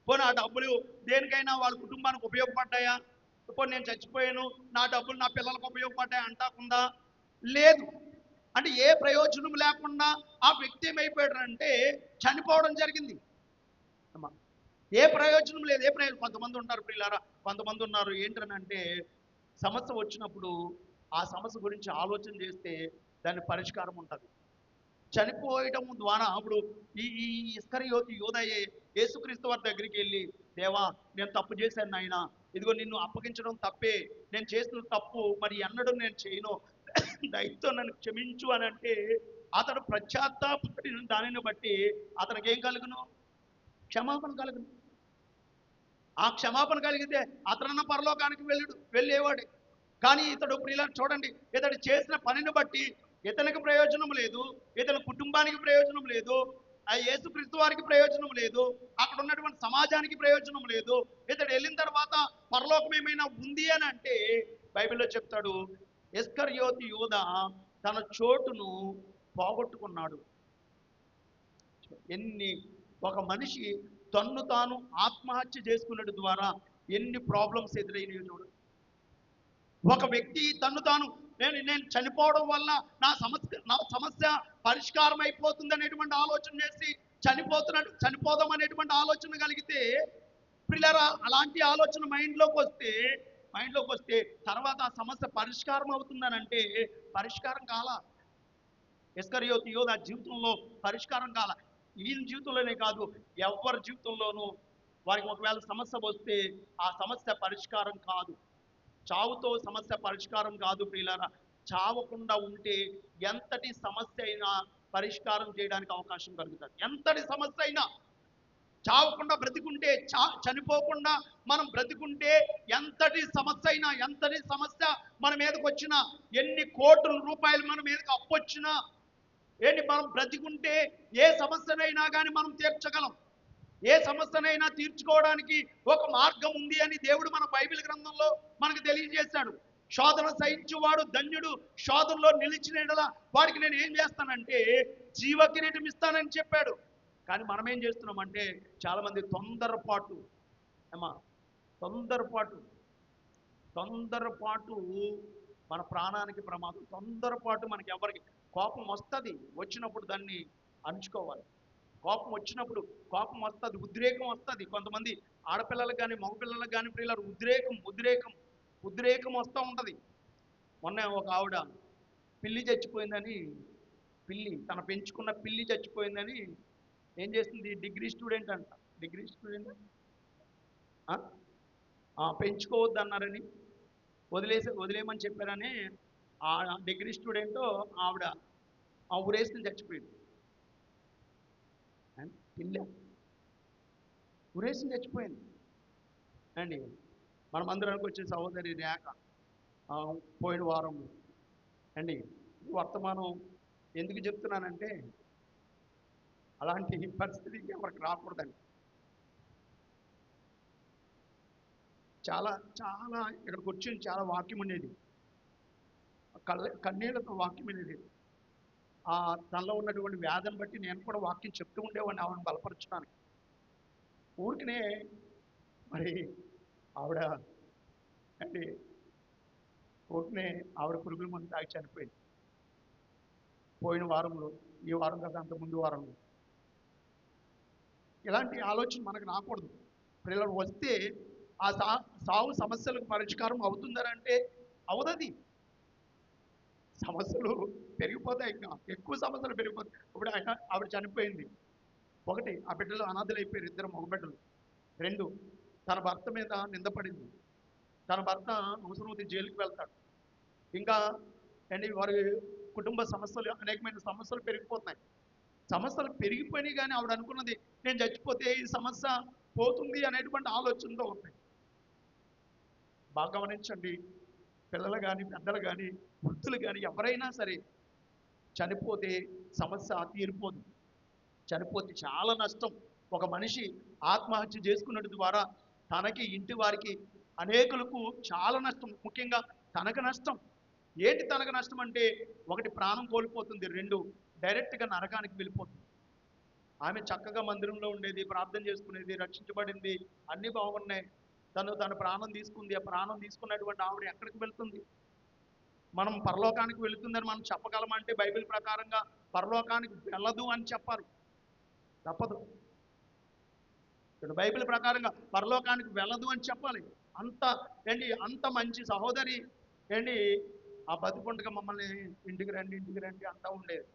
పోనీ ఆ డబ్బులు దేనికైనా వాళ్ళ కుటుంబానికి ఉపయోగపడ్డాయా? పోనీ నేను చచ్చిపోయాను, నా డబ్బులు నా పిల్లలకు ఉపయోగపడ్డాయి అంటాకుందా? లేదు. అంటే ఏ ప్రయోజనం లేకుండా ఆ వ్యక్తి ఏమైపోయాడంటే చనిపోవడం జరిగింది. ఏ ప్రయోజనం లేదు. కొంతమంది ఉంటారు ప్రియులారా, కొంతమంది ఉన్నారు ఏంటనంటే సమస్య వచ్చినప్పుడు ఆ సమస్య గురించి ఆలోచన చేస్తే దాని పరిష్కారం ఉంటుంది. చనిపోయడం ద్వారా అప్పుడు ఈ ఇస్కరియోతు యోధయే యేసుక్రీస్తు వారి దగ్గరికి వెళ్ళి, దేవా నేను తప్పు చేశాను నాయన, ఇదిగో నిన్ను అప్పగించడం తప్పే, నేను చేసిన తప్పు మరి ఎన్నడూ నేను చేయను, దయతో నన్ను క్షమించు అని అంటే అతడు పశ్చాత్తాపడిన దానిని బట్టి అతనికి ఏం కలుగును? క్షమాపణ కలుగును. ఆ క్షమాపణ కలిగితే అతనన్న పరలోకానికి వెళ్ళేవాడే. కానీ ఇతడు ప్రియుల చూడండి, ఇతడు చేసిన పనిని బట్టి ఇతనికి ప్రయోజనం లేదు, ఇతని కుటుంబానికి ప్రయోజనం లేదు, ఆ యేసుక్రీస్తు వారికి ప్రయోజనం లేదు, అక్కడ ఉన్నటువంటి సమాజానికి ప్రయోజనం లేదు. ఇతడు వెళ్ళిన తర్వాత పరలోకం ఏమైనా ఉంది అని అంటే బైబిల్లో చెప్తాడు, ఇస్కరియోతు యోధ తన చోటును పోగొట్టుకున్నాడు. ఒక మనిషి తన్ను తాను ఆత్మహత్య చేసుకున్నట్టు ద్వారా ఎన్ని ప్రాబ్లమ్స్ ఎదురైనవి చూడండి. ఒక వ్యక్తి తన్ను తాను నేను చనిపోవడం వల్ల నా సమస్య పరిష్కారం అయిపోతుంది అనేటువంటి ఆలోచన చేసి చనిపోదాం అనేటువంటి ఆలోచన కలిగితే పిల్లరా, అలాంటి ఆలోచన మైండ్లోకి వస్తే తర్వాత ఆ సమస్య పరిష్కారం అవుతుందని అంటే పరిష్కారం కాల. ఇస్కరియోతు యోధ జీవితంలో పరిష్కారం కాల. ఈయన జీవితంలోనే కాదు, ఎవరి జీవితంలోనూ వారికి ఒకవేళ సమస్య వస్తే ఆ సమస్య పరిష్కారం కాదు. చావుతో సమస్య పరిష్కారం కాదు ప్రియులారా. చావకుండా ఉంటే ఎంతటి సమస్య అయినా పరిష్కారం చేయడానికి అవకాశం కలుగుతుంది. ఎంతటి సమస్య అయినా చావకుండా బ్రతికుంటే, చనిపోకుండా మనం బ్రతికుంటే ఎంతటి సమస్య మన మీదకి వచ్చినా, ఎన్ని కోట్ల రూపాయలు మన మీదకి అప్పు వచ్చినా, మనం బ్రతికుంటే ఏ సమస్యనైనా కానీ మనం తీర్చగలం. ఏ సమస్యనైనా తీర్చుకోవడానికి ఒక మార్గం ఉంది అని దేవుడు మన బైబిల్ గ్రంథంలో మనకు తెలియజేశాడు. శోధన సహించువాడు ధన్యుడు, శోధనలో నిలిచిన వాడికి నేను ఏం చేస్తానంటే జీవ కిరీటం ఇస్తానని చెప్పాడు. కానీ మనం ఏం చేస్తున్నామంటే చాలామంది తొందరపాటు మన ప్రాణానికి ప్రమాదం. తొందరపాటు మనకి ఎవరికి కోపం వస్తుంది, వచ్చినప్పుడు దాన్ని అణుచుకోవాలి. కోపం వచ్చినప్పుడు కోపం వస్తుంది, ఉద్రేకం వస్తుంది. కొంతమంది ఆడపిల్లలకు కానీ మగపిల్లలకు కానీ పిల్లలు ఉద్రేకం వస్తూ ఉంటుంది. మొన్న ఒక ఆవిడ పిల్లి చచ్చిపోయిందని పిల్లి, తన పెంచుకున్న పిల్లి చచ్చిపోయిందని ఏం చేసింది? డిగ్రీ స్టూడెంట్ అంట, డిగ్రీ స్టూడెంట్ పెంచుకోవద్దు అన్నారని వదిలేయమని చెప్పారని ఆ డిగ్రీ స్టూడెంట్ ఆవిడ ఆ ఊరేసుకుని చచ్చిపోయింది. పిల్ల ఊరేసుకుని చచ్చిపోయింది అండి. మన మందిరానికి వచ్చిన సహోదరి రేఖ పోయిన వారం అండి. వర్తమానం ఎందుకు చెప్తున్నానంటే అలాంటి పరిస్థితికి ఎవరికి రాకూడదండి. చాలా చాలా ఇక్కడికి వచ్చి చాలా వాక్యం ఉండేది, కన్నీళ్లతో వాక్యం అనేది. తనలో ఉన్నటువంటి వ్యాధిని బట్టి నేను కూడా వాక్యం చెప్తూ ఉండేవాడిని ఆవిడని బలపరచడానికి. ఊరికనే మరి ఆవిడ అంటే ఊరికనే ఆవిడ పురుగుల మందు తాగి చనిపోయింది పోయిన వారంలో. ఈ వారం కదా, అంత ముందు వారంలో. ఇలాంటి ఆలోచన మనకు రాకూడదు. పిల్లలు వస్తే ఆ సావు సమస్యలకు పరిష్కారం అవుతుందనంటే అవదది. సమస్యలు పెరిగిపోతాయి, ఇంకా ఎక్కువ సమస్యలు పెరిగిపోతాయి. ఇప్పుడు ఆవిడ చనిపోయింది. ఒకటి, ఆ బిడ్డలు అనాథలైపోయారు, 2 మగబిడ్డలు. 2, తన భర్త మీద నిందపడింది. తన భర్త అవసరమైతే జైలుకి వెళ్తాడు. ఇంకా అండి వారి కుటుంబ సమస్యలు, అనేకమైన సమస్యలు పెరిగిపోతున్నాయి. సమస్యలు పెరిగిపోయినాయి కానీ ఆవిడ అనుకున్నది నేను చచ్చిపోతే ఈ సమస్య పోతుంది అనేటువంటి ఆలోచనతో ఉంటాయి. బాగా గమనించండి, పిల్లలు కానీ పెద్దలు కానీ వృద్ధులు కానీ ఎవరైనా సరే చనిపోతే సమస్య తీరిపోదు. చనిపోతే చాలా నష్టం. ఒక మనిషి ఆత్మహత్య చేసుకున్నట్టు ద్వారా తనకి, ఇంటి వారికి, అనేకులకు చాలా నష్టం. ముఖ్యంగా తనకు నష్టం. ఏంటి తనకు నష్టం అంటే, ఒకటి ప్రాణం కోల్పోతుంది, 2 డైరెక్ట్గా నరకానికి వెళ్ళిపోతుంది. ఆమె చక్కగా మందిరంలో ఉండేది, ప్రార్థన చేసుకునేది, రక్షించబడింది, అన్నీ బాగున్నాయి. తన ప్రాణం తీసుకుంది. ఆ ప్రాణం తీసుకున్నటువంటి ఆవిడ ఎక్కడికి వెళ్తుంది? మనం పరలోకానికి వెళుతుందని మనం చెప్పగలమంటే బైబిల్ ప్రకారంగా పరలోకానికి వెళ్ళదు అని చెప్పాలి, తప్పదు. ఇక్కడ బైబిల్ ప్రకారంగా పరలోకానికి వెళ్ళదు అని చెప్పాలి. అంత అంత మంచి సహోదరి ఆ బతుకుండగా మమ్మల్ని ఇంటికి రండి అంటూ ఉండేది.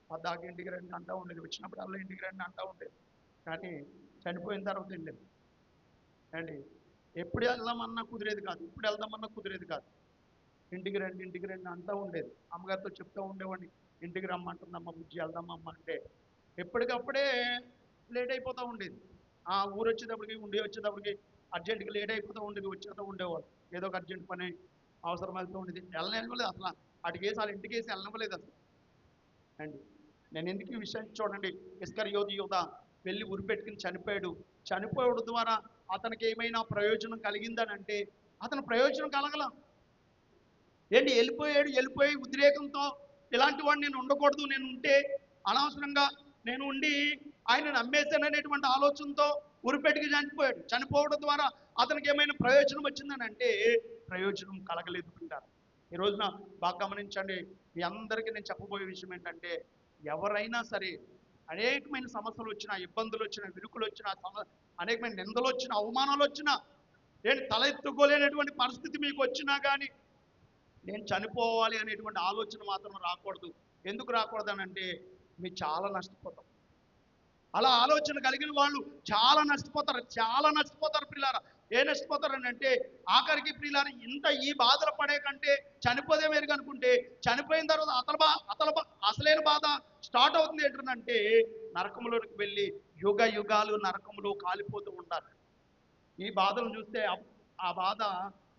పద్దాకి ఇంటికి రండి అంటూ ఉండేది. వచ్చినప్పుడల్లా ఇంటికి రండి అంటూ ఉండేది. కానీ చనిపోయిన తర్వాత వెళ్ళేది ఎప్పుడు వెళ్దామన్నా కుదిరేది కాదు, ఇప్పుడు వెళ్దామన్నా కుదిరేది కాదు. ఇంటికి రండి అంటూ ఉండేది. అమ్మగారితో చెప్తూ ఉండేవాడిని, ఇంటికి రమ్మంటుందమ్మ, బుజ్జి వెళ్దామమ్మ అంటే ఎప్పటికప్పుడే లేట్ అయిపోతూ ఉండేది. ఆ ఊరు వచ్చేటప్పటికి అర్జెంటుగా లేట్ అయిపోతూ ఉండేది. వచ్చేస్తూ ఉండేవాళ్ళు, ఏదో ఒక అర్జెంట్ పని అవసరం వెళ్తూ ఉండేది. వెళ్ళనివ్వలేదు అసలు, అటుకేసి వాళ్ళ ఇంటికేసి వెళ్ళనివ్వలేదు అసలు నేను ఎందుకు ఈ విషయం చూడండి. ఇస్కరియోతు యూద వెళ్ళి ఉరిపెట్టుకుని చనిపోయాడు. చనిపోవడం ద్వారా అతనికి ఏమైనా ప్రయోజనం కలిగిందని అంటే అతను ప్రయోజనం కలగల. వెళ్ళిపోయి ఉద్రేకంతో ఇలాంటి వాడిని నేను ఉండకూడదు, నేను ఉంటే అనవసరంగా నేను ఉండి ఆయన నమ్మేశాననేటువంటి ఆలోచనతో ఉరిపెట్టుకు చనిపోయాడు. చనిపోవడం ద్వారా అతనికి ఏమైనా ప్రయోజనం వచ్చిందని అంటే ప్రయోజనం కలగలేదు. అంటారు. ఈ రోజున బాగా గమనించండి, మీ అందరికీ నేను చెప్పబోయే విషయం ఏంటంటే, ఎవరైనా సరే అనేకమైన సమస్యలు వచ్చినా, ఇబ్బందులు వచ్చినా, విరుకులు వచ్చినా, అనేకమైన నిందలు వచ్చినా, అవమానాలు వచ్చినా, తలెత్తుకోలేనటువంటి పరిస్థితి మీకు వచ్చినా కానీ నేను చనిపోవాలి అనేటువంటి ఆలోచన మాత్రం రాకూడదు. ఎందుకు రాకూడదనంటే మీరు చాలా నష్టపోతాం. అలా ఆలోచన కలిగిన వాళ్ళు చాలా నష్టపోతారు ప్రియులారా. ఏ నష్టపోతారని అంటే ఆఖరికి ప్రియులారా, ఈ బాధలు పడే కంటే చనిపోదే మెరుగు అనుకుంటే చనిపోయిన తర్వాత అసలైన బాధ స్టార్ట్ అవుతుంది. ఏంటంటే నరకంలోకి వెళ్ళి యుగ యుగాలు నరకంలో కాలిపోతూ ఉంటారు. ఈ బాధలను చూస్తే ఆ బాధ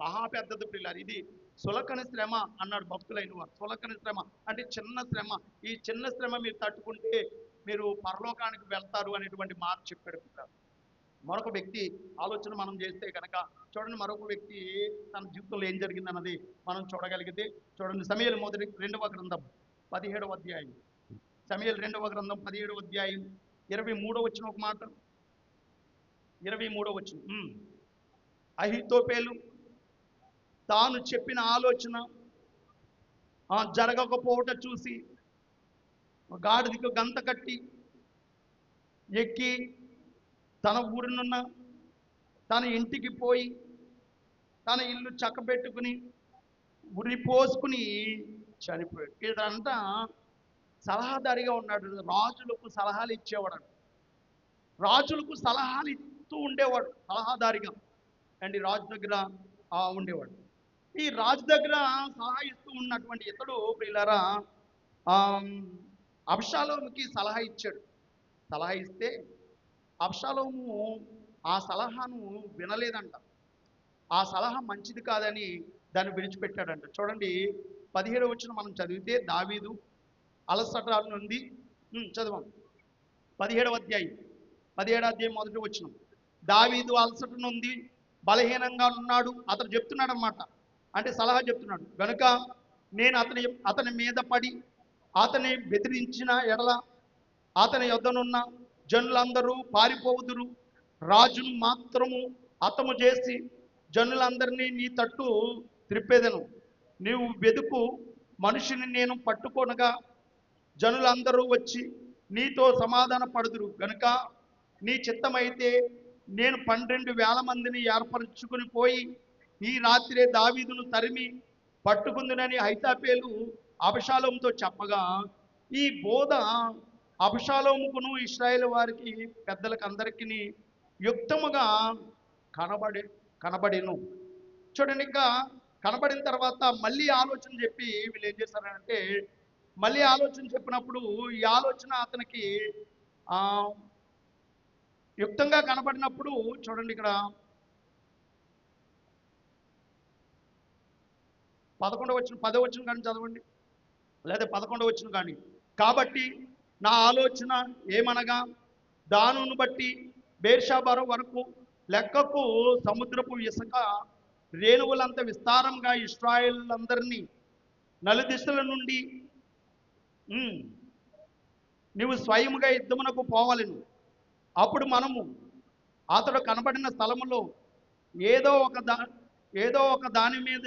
మహా పెద్దది ప్రియులారా. ఇది సులకని శ్రమ అన్నాడు భక్తులైన వారు. సులకని శ్రమ అంటే చిన్న శ్రమ. ఈ చిన్న శ్రమ మీరు తట్టుకుంటే మీరు పరలోకానికి వెళ్తారు అనేటువంటి మాట చెప్పాడు. మరొక వ్యక్తి ఆలోచన మనం చేస్తే కనుక చూడండి, మరొక వ్యక్తి తన జీవితంలో ఏం జరిగిందన్నది మనం చూడగలిగితే చూడండి, సమూయేలు మొదటి 2వ గ్రంథం 17వ అధ్యాయం. సమూయేలు 2వ గ్రంథం 17వ అధ్యాయం 23వ వచనం ఒక మాట. 23వ వచనం, అహీతోపెలు తాను చెప్పిన ఆలోచన జరగకపోవట చూసి గాడిదకు గంత కట్టి ఎక్కి తన ఊరినున్న తన ఇంటికి పోయి తన ఇల్లు చక్కబెట్టుకుని ఉరి పోసుకుని చనిపోయాడు. ఇదంతా సలహాదారిగా ఉన్నాడు. రాజులకు సలహాలు ఇచ్చేవాడు. రాజులకు సలహాలు ఇస్తూ ఉండేవాడు సలహాదారిగా. అండ్ రాజు దగ్గర ఉండేవాడు. ఈ రాజు దగ్గర సలహా ఇస్తూ ఉన్నటువంటి ఇతడు ప్రియులారా అబ్షాలోముకి సలహా ఇచ్చాడు. సలహా ఇస్తే అబ్షాలోము ఆ సలహాను వినలేదంట. ఆ సలహా మంచిది కాదని దాన్ని విడిచిపెట్టాడంట. చూడండి 17వ వచనం మనం చదివితే, దావీదు అలసట నుండి చదవం 17వ అధ్యాయం 17వ అధ్యాయం 1వ వచనం. దావీదు అలసట నుండి బలహీనంగా ఉన్నాడు. అతను చెప్తున్నాడు అన్నమాట. అంటే సలహా చెప్తున్నాడు. కనుక నేను అతని మీద పడి అతని బెదిరించిన ఎడల అతని యొద్దనున్న జనులందరూ పారిపోవుదురు. రాజును మాత్రము హతము చేసి జనులందరినీ నీ తట్టు త్రిప్పేదను. నీవు వెదుకు మనిషిని నేను పట్టుకొనగా జనులందరూ వచ్చి నీతో సమాధాన పడుదురు. గనుక నీ చిత్తమైతే నేను 12,000 మందిని ఏర్పరచుకుని పోయి ఈ రాత్రే దావీదును తరిమి పట్టుకుందునని అహీతోపెలు అబషాలోముతో చెప్పగా, ఈ బోధ అబషాలోముకును ఇశ్రాయేలు వారికి పెద్దలకు అందరికీ యుక్తముగా కనబడిను. చూడండి, ఇంకా కనబడిన తర్వాత మళ్ళీ ఆలోచన చెప్పి వీళ్ళు ఏం చేశారంటే, మళ్ళీ ఆలోచన చెప్పినప్పుడు ఈ ఆలోచన అతనికి యుక్తంగా కనబడినప్పుడు చూడండి, ఇక్కడ 11వ వచనం 10వ వచనం కానీ చదవండి, లేదా 11వ వచనం కానీ. కాబట్టి నా ఆలోచన ఏమనగా, దానును బట్టి బేర్షాబా వరకు లెక్కకు సముద్రపు ఇసుక రేణువులంత విస్తారంగా ఇశ్రాయేలులందరినీ నలుదిశల నుండి నీవు స్వయముగా యుద్ధమునకు పోవలెను. అప్పుడు మనము అతడు కనబడిన స్థలములో ఏదో ఒక దాని మీద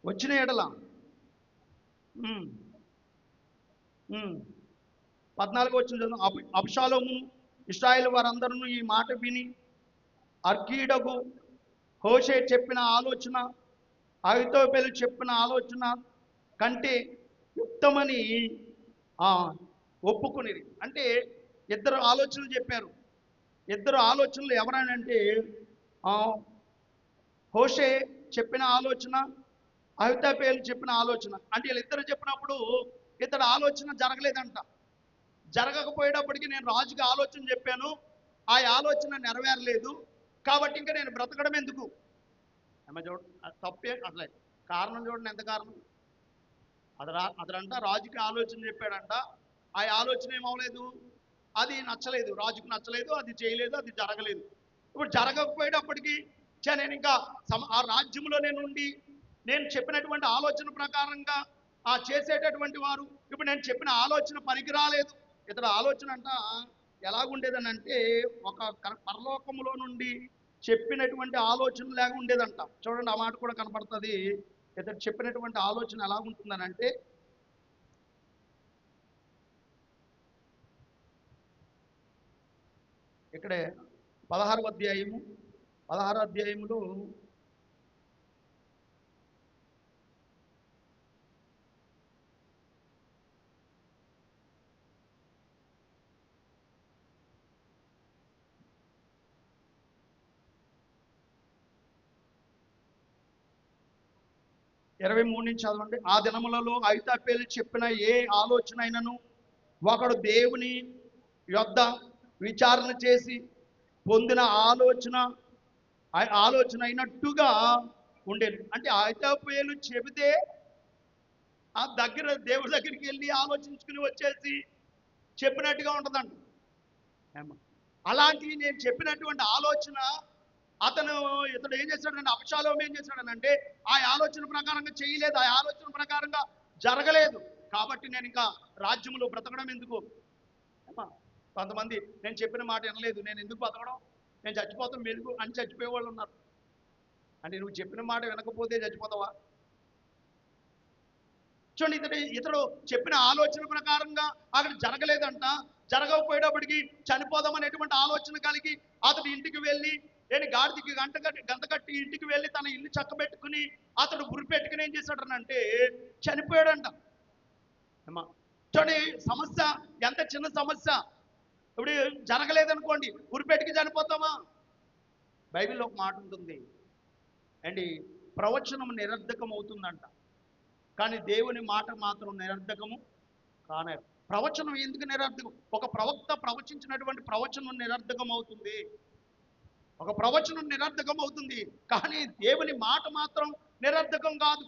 వచ్చిన ఎడల 14వ వచనం, అబ్షాలోము ఇశ్రాయేలు వారందరూ ఈ మాట విని అర్కీయుడగు హూషై చెప్పిన ఆలోచన అహీతోపెలు చెప్పిన ఆలోచన కంటే యుక్తమని ఒప్పుకునేది. అంటే ఇద్దరు ఆలోచనలు చెప్పారు. ఇద్దరు ఆలోచనలు ఎవరనంటే, హూషై చెప్పిన ఆలోచన, అహీతోపెలు చెప్పిన ఆలోచన. అంటే వీళ్ళిద్దరు చెప్పినప్పుడు ఇతడు ఆలోచన జరగలేదంట. జరగకపోయేటప్పటికి నేను రాజుకి ఆలోచన చెప్పాను, ఆ ఆలోచన నెరవేరలేదు, కాబట్టి ఇంకా నేను బ్రతకడం ఎందుకు? తప్పే అసలే. కారణం చూడండి, ఎంత కారణం. అతడంట రాజుకి ఆలోచన చెప్పాడంట, ఆ ఆలోచన ఏమవలేదు, అది నచ్చలేదు, రాజుకు నచ్చలేదు, అది చేయలేదు, అది జరగలేదు. ఇప్పుడు జరగకపోయేటప్పటికి నేను ఇంకా ఆ రాజ్యంలో ఉండి నేను చెప్పినటువంటి ఆలోచన ప్రకారంగా చేసేటటువంటి వారు ఇప్పుడు నేను చెప్పిన ఆలోచన పనికి రాలేదు. ఇతడు ఆలోచన అంట ఎలాగుండేదని అంటే, ఒక పరలోకములో నుండి చెప్పినటువంటి ఆలోచన లాగా ఉండేదంట. చూడండి, ఆ మాట కూడా కనపడుతుంది. ఇతడు చెప్పినటువంటి ఆలోచన ఎలాగుంటుందని అంటే, ఇక్కడే 16వ అధ్యాయములో 23 నుంచి చదవండి. ఆ దినములలో అహీతోపెలు చెప్పిన ఏ ఆలోచన అయినను ఒకడు దేవుని యొద్ద విచారణ చేసి పొందిన ఆలోచన అయినట్టుగా ఉండేది. అంటే అహీతోపెలు చెబితే ఆ దేవుడి దగ్గరికి వెళ్ళి ఆలోచించుకుని వచ్చేసి చెప్పినట్టుగా ఉంటుందంట. అలాంటి నేను చెప్పినటువంటి ఆలోచన ఇతడు ఏం చేశాడంటే, అబ్షాలోము ఏం చేశాడనంటే, ఆ ఆలోచన ప్రకారంగా చేయలేదు, ఆ ఆలోచన ప్రకారంగా జరగలేదు. కాబట్టి నేను ఇంకా రాజ్యంలో బ్రతకడం ఎందుకు? కొంతమంది నేను చెప్పిన మాట వినలేదు, నేను ఎందుకు బ్రతకడం, నేను చచ్చిపోతాం మెరుగు అని చచ్చిపోయే వాళ్ళు ఉన్నారు. అంటే నువ్వు చెప్పిన మాట వినకపోతే చచ్చిపోతావా? చూడండి, ఇతడు చెప్పిన ఆలోచన ప్రకారంగా అక్కడ జరగలేదంట. జరగకపోయేటప్పటికి చనిపోదాం అనేటువంటి ఆలోచన కలిగి అతడు ఇంటికి వెళ్ళి ఏంటి గాడిదికి గంట కట్టి ఇంటికి వెళ్ళి తన ఇల్లు చక్కబెట్టుకుని అతడు గురి పెట్టుకుని ఏం చేశాడనంటే చనిపోయాడంట. అమ్మా చూడండి, సమస్య ఎంత చిన్న సమస్య. ఇప్పుడు జరగలేదనుకోండి, గురిపెట్టుకి చనిపోతామా? బైబిల్లో ఒక మాట ఉంటుంది అండి, ప్రవచనం నిరర్ధకం అవుతుందంట, కానీ దేవుని మాట మాత్రం నిరర్ధకము కానే. ప్రవచనం ఎందుకు నిరర్ధకం? ఒక ప్రవక్త ప్రవచించినటువంటి ప్రవచనం నిరర్ధకం అవుతుంది. ఒక ప్రవచనం నిరర్ధకం అవుతుంది, కానీ దేవుని మాట మాత్రం నిరర్ధకం కాదు.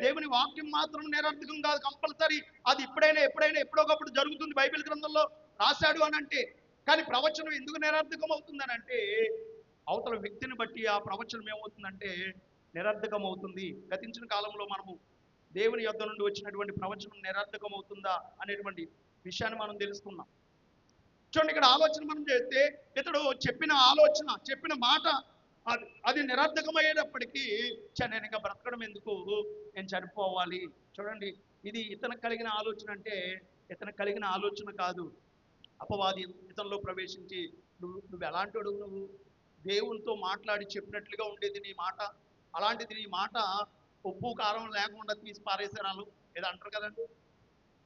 దేవుని వాక్యం మాత్రం నిరర్ధకం కాదు. కంపల్సరీ అది ఎప్పుడైనా ఎప్పుడొకప్పుడు జరుగుతుంది. బైబిల్ గ్రంథంలో రాశాడు అని అంటే. కానీ ప్రవచనం ఎందుకు నిరర్ధకం అవుతుందని అంటే, అవతల వ్యక్తిని బట్టి ఆ ప్రవచనం ఏమవుతుందంటే నిరర్ధకం అవుతుంది. గతించిన కాలంలో మనము దేవుని యొద్ద నుండి వచ్చినటువంటి ప్రవచనం నిరర్ధకం అవుతుందా అనేటువంటి విషయాన్ని మనం తెలుసుకున్నాం. చూడండి, ఇక్కడ ఆలోచన మనం చేస్తే ఇతడు చెప్పిన ఆలోచన, చెప్పిన మాట అది నిరర్ధకమయ్యేటప్పటికీ నేను ఇంకా బ్రతకడం ఎందుకు, నేను చనిపోవాలి. చూడండి, ఇది ఇతనికి కలిగిన ఆలోచన అంటే ఇతనికి కలిగిన ఆలోచన కాదు. అపవాది ఇతనిలో ప్రవేశించి నువ్వు ఎలాంటి నువ్వు దేవునితో మాట్లాడి చెప్పినట్లుగా ఉండేది నీ మాట, అలాంటిది నీ మాట ఉప్పు కారం లేకుండా తీసి పారేసారాలు ఏదో అంటారు కదండి.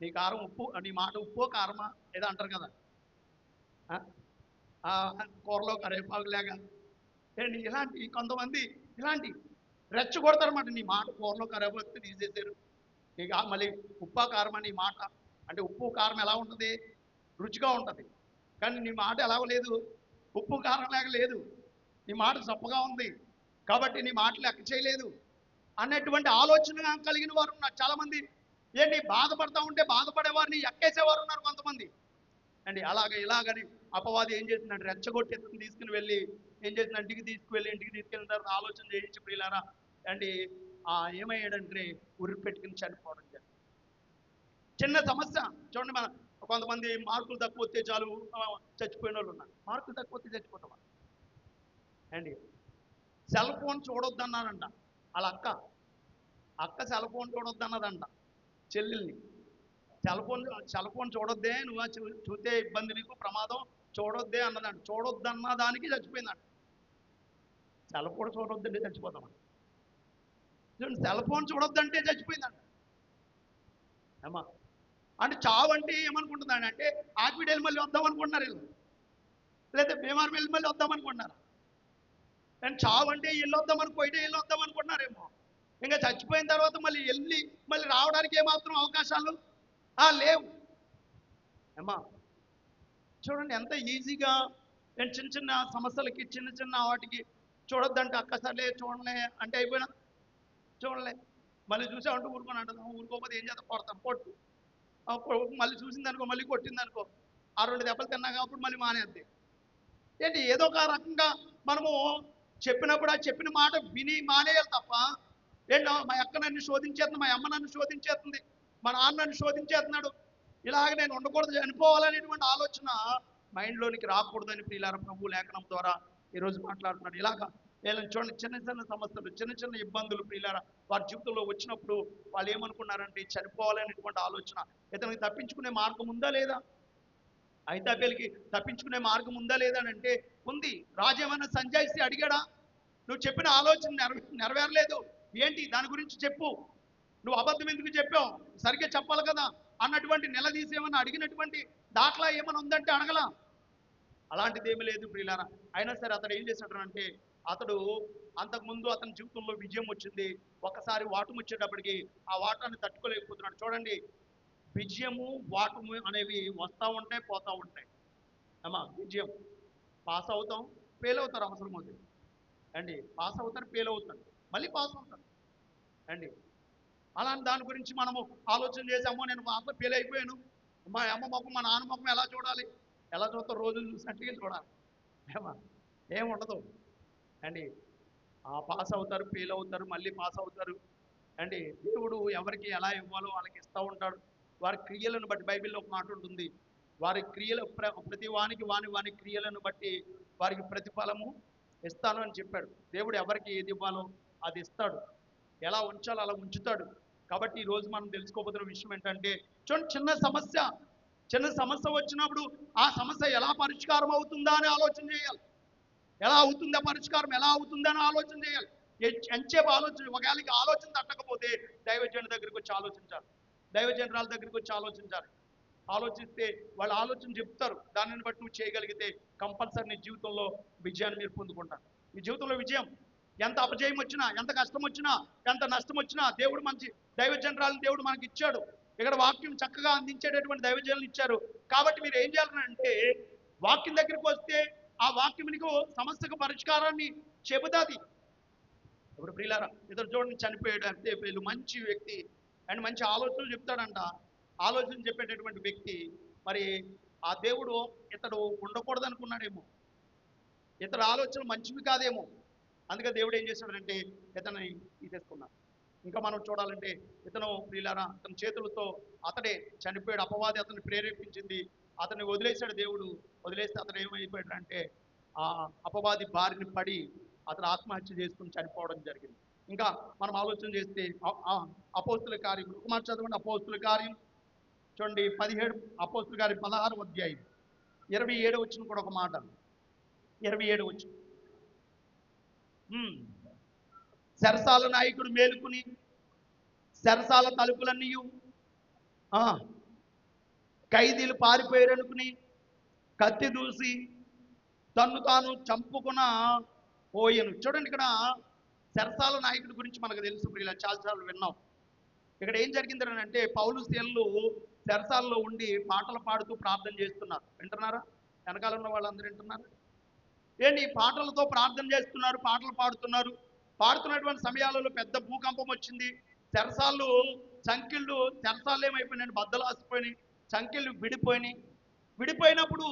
నీ కారం ఉప్పు, నీ మాట ఉప్పు కారమా ఏదో అంటారు కదా. కూరలో కరేపాకు లేక ఇలాంటి కొంతమంది ఇలాంటి రెచ్చగొడతారన్నమాట. నీ మాట కూరలో కరేపాకు తీసేసారు, ఇక మళ్ళీ ఉప్పు కారం నీ మాట. అంటే ఉప్పు కారం ఎలా ఉంటుంది? రుచిగా ఉంటుంది. కానీ నీ మాట ఎలాగో లేదు, ఉప్పు కారం లేక లేదు, నీ మాట చప్పగా ఉంది, కాబట్టి నీ మాట లెక్క చేయలేదు అన్నటువంటి ఆలోచన కలిగిన వారు ఉన్నారు చాలామంది. బాధపడతా ఉంటే బాధపడేవారిని ఎక్కేసేవారు ఉన్నారు కొంతమంది అండి. ఇలాగని అపవాది ఏం చేసిందంటే రెచ్చగొట్టి తీసుకుని వెళ్ళి ఏం చేసింది, ఇంటికి తీసుకెళ్ళిన తర్వాత ఆలోచన చేయించి ప్రియులారా అండి ఏమయ్యాడంటే ఉరి పెట్టుకుని చనిపోవడం జరిగింది. చిన్న సమస్య. చూడండి, మన కొంతమంది మార్కులు తక్కువ వస్తే చాలు చచ్చిపోయిన వాళ్ళు ఉన్నారు. మార్కులు తక్కువ వస్తే చచ్చిపోతాం అండి. సెల్ ఫోన్ చూడొద్దన్నానంట వాళ్ళ అక్క సెల్ ఫోన్ చూడొద్దన్నదంట చెల్లెల్ని. సెల్ ఫోన్ చూడొద్దే, నువ్వు చూస్తే ఇబ్బంది, నీకు ప్రమాదం, చూడొద్దే అన్నదంట. చూడొద్దన్న దానికి చచ్చిపోయిందంట. సెల్ ఫోన్ చూడొద్దంటే చచ్చిపోతామంట. సెల్ ఫోన్ చూడొద్దంటే చచ్చిపోయిందంట. ఏమా అంటే చావు అంటే ఏమనుకుంటుందండి అంటే హాస్పిటల్ మళ్ళీ వద్దాం అనుకుంటున్నారు వీళ్ళు, లేదా బీమార్ వెళ్ళి మళ్ళీ వద్దాం అనుకుంటున్నారు. కానీ చావు అంటే వెళ్ళి వద్దాం అనుకుంటున్నారేమో. ఇంకా చచ్చిపోయిన తర్వాత మళ్ళీ రావడానికి ఏమాత్రం అవకాశాలు లేవు. ఏమా చూడండి, ఎంత ఈజీగా నేను చిన్న సమస్యలకి చిన్న వాటికి చూడొద్దంటే అక్కసలే చూడలే అంటే అయిపోయినా చూడలే, మళ్ళీ చూసామంటే ఊరుకొని అంటుంది. ఊరుకోకపోతే ఏం చేద్దాం, కొడతాం పొట్టు. మళ్ళీ చూసిందనుకో, మళ్ళీ కొట్టిందనుకో, ఆ 2 దెబ్బలు తిన్నా కాబట్టి మళ్ళీ మానేద్ది. ఏదో ఒక రకంగా మనము చెప్పినప్పుడు ఆ చెప్పిన మాట విని మానేయాలి తప్ప మా అక్క నన్ను శోధించేస్తుంది, మా అమ్మ నన్ను శోధించేస్తుంది, మా నాన్న నన్ను శోధించేస్తున్నాడు, ఇలాగ నేను ఉండకూడదు, చనిపోవాలనేటువంటి ఆలోచన మైండ్లోనికి రాకూడదని ప్రియులార ప్రభు లేఖనం ద్వారా ఈరోజు మాట్లాడుతున్నాడు. ఇలాగా వీళ్ళని చూడండి, చిన్న సమస్యలు, చిన్న ఇబ్బందులు ప్రియులార వారి జీవితంలో వచ్చినప్పుడు వాళ్ళు ఏమనుకున్నారంటే చనిపోవాలనేటువంటి ఆలోచన. ఇతనికి తప్పించుకునే మార్గం ఉందా లేదా? ఐతాబేలుకి తప్పించుకునే మార్గం ఉందా లేదా అంటే ఉంది. రాజు ఏమన్నా సంజాయిసి అడిగాడా? నువ్వు చెప్పిన ఆలోచన నెరవేరలేదు, ఏంటి దాని గురించి చెప్పు, నువ్వు అబద్ధం ఎందుకు చెప్పావు, సరిగ్గా చెప్పాలి కదా అన్నటువంటి నిలదీసి ఏమన్నా అడిగినటువంటి దాఖలా ఏమైనా ఉందంటే అడగలా. అలాంటిది ఏమీ లేదు ప్రియులారా. అయినా సరే అతడు ఏం చేశాడు అంటే అతడు అంతకుముందు అతని జీవితంలో విజయం వచ్చింది, ఒకసారి వాటం వచ్చేటప్పటికి ఆ వాటాన్ని తట్టుకోలేకపోతున్నాడు. చూడండి, విజయము వాటము అనేవి వస్తూ ఉంటాయి, పోతూ ఉంటాయి. అమ్మా విజయం పాస్ అవుతాం, ఫెయిల్ అవుతారు అవసరం అవుతుంది అండి. పాస్ అవుతారు, ఫెయిల్ అవుతారు, మళ్ళీ పాస్ అవుతారు అండి. అలాంటి దాని గురించి మనము ఆలోచన చేసామో, నేను పాస్ ఫెయిల్ అయిపోయాను, మా అమ్మ మొక్కం మా నాన్న మొక్కం ఎలా చూడాలి, ఎలా చూస్తారు, రోజులు చూసినట్టుగా చూడాలి. ఏమా ఏముండదు అండి. పాస్ అవుతారు, ఫెయిల్ అవుతారు, మళ్ళీ పాస్ అవుతారు అండి. దేవుడు ఎవరికి ఎలా ఇవ్వాలో వాళ్ళకి ఇస్తూ ఉంటాడు. వారి క్రియలను బట్టి బైబిల్లో ఒక మాట ఉంటుంది, వారి క్రియలు ప్రతి వానికి వాని క్రియలను బట్టి వారికి ప్రతిఫలము ఇస్తాను అని చెప్పాడు. దేవుడు ఎవరికి ఏది ఇవ్వాలో అది ఇస్తాడు, ఎలా ఉంచాలో అలా ఉంచుతాడు. కాబట్టి ఈరోజు మనం తెలుసుకోబోతున్న విషయం ఏంటంటే చూడండి, చిన్న సమస్య వచ్చినప్పుడు ఆ సమస్య ఎలా పరిష్కారం అవుతుందా అని ఆలోచన చేయాలి. ఎలా అవుతుందా పరిష్కారం, ఎలా అవుతుందని ఆలోచన చేయాలి. ఎంతసేపు ఆలోచన, ఒకవేళ ఈ ఆలోచన తట్టకపోతే దైవజనుడి దగ్గరికి వచ్చి ఆలోచించాలి, దైవజనరాల దగ్గరికి వచ్చి ఆలోచించాలి. ఆలోచిస్తే వాళ్ళు ఆలోచన చెప్తారు, దానిని బట్టి నువ్వు చేయగలిగితే కంపల్సరీ నీ జీవితంలో విజయాన్ని మీరు పొందుకుంటారు. నీ జీవితంలో విజయం, ఎంత అపజయం వచ్చినా, ఎంత కష్టం వచ్చినా, ఎంత నష్టం వచ్చినా, దేవుడు మంచి దైవజనరాలను దేవుడు మనకి ఇచ్చాడు. ఇక్కడ వాక్యం చక్కగా అందించేటటువంటి దైవజనులు ఇచ్చారు. కాబట్టి మీరు ఏం చేయాలంటే వాక్యం దగ్గరికి వస్తే ఆ వాక్యం నీకు సమస్యకు పరిష్కారాన్ని చెబుతాది. ఇప్పుడు ప్రియులారా, ఇతడు చూడండి చనిపోయాడు అంటే వీళ్ళు మంచి వ్యక్తి అండ్ మంచి ఆలోచనలు చెప్తాడంట. ఆలోచన చెప్పేటటువంటి వ్యక్తి మరి ఆ దేవుడు ఇతడు ఉండకూడదు అనుకున్నాడేమో, ఇతడు ఆలోచనలు మంచివి కాదేమో, అందుకే దేవుడు ఏం చేశాడంటే ఇతన్ని తీసేసుకున్నాడు. ఇంకా మనం చూడాలంటే ఇతను ప్రియులారా, అతని చేతులతో అతడే చనిపోయాడు. అపవాది అతన్ని ప్రేరేపించింది, అతన్ని వదిలేశాడు దేవుడు. వదిలేస్తే అతను ఏమైపోయాడు అంటే ఆ అపవాది బారిని పడి అతను ఆత్మహత్య చేసుకుని చనిపోవడం జరిగింది. ఇంకా మనం ఆలోచన చేస్తే అపోస్తుల కార్యం ఒక మాట చదవండి. అపోస్తుల కార్యం చూడండి 17, అపోస్తుల కార్యం 16వ అధ్యాయం 27 వచ్చిన కూడా ఒక మాట, 27 వచ్చి చెరసాల నాయకుడు మేలుకుని చెరసాల తలుపులన్నీ ఖైదీలు పారిపోయారనుకుని కత్తి దూసి తన్ను తాను చంపుకున్న పోయెను. చూడండి, ఇక్కడ చెరసాల నాయకుడి గురించి మనకు తెలుసు, ఇలా చాలాసార్లు విన్నాం. ఇక్కడ ఏం జరిగిందని అంటే పౌలు శీలలు చెరసాలలో ఉండి పాటలు పాడుతూ ప్రార్థన చేస్తున్నారు. వింటున్నారా? వెనకాల ఉన్న వాళ్ళందరూ వింటున్నారా? ఏంటి పాటలతో ప్రార్థన చేస్తున్నారు, పాటలు పాడుతున్నారు. పాడుతున్నటువంటి సమయాలలో పెద్ద భూకంపం వచ్చింది. చెరసాలు సంఖ్యలు, చెరసాలు ఏమైపోయినాయి, బద్దలాసిపోయినాయి, సంఖ్యలు విడిపోయినాయి. విడిపోయినప్పుడు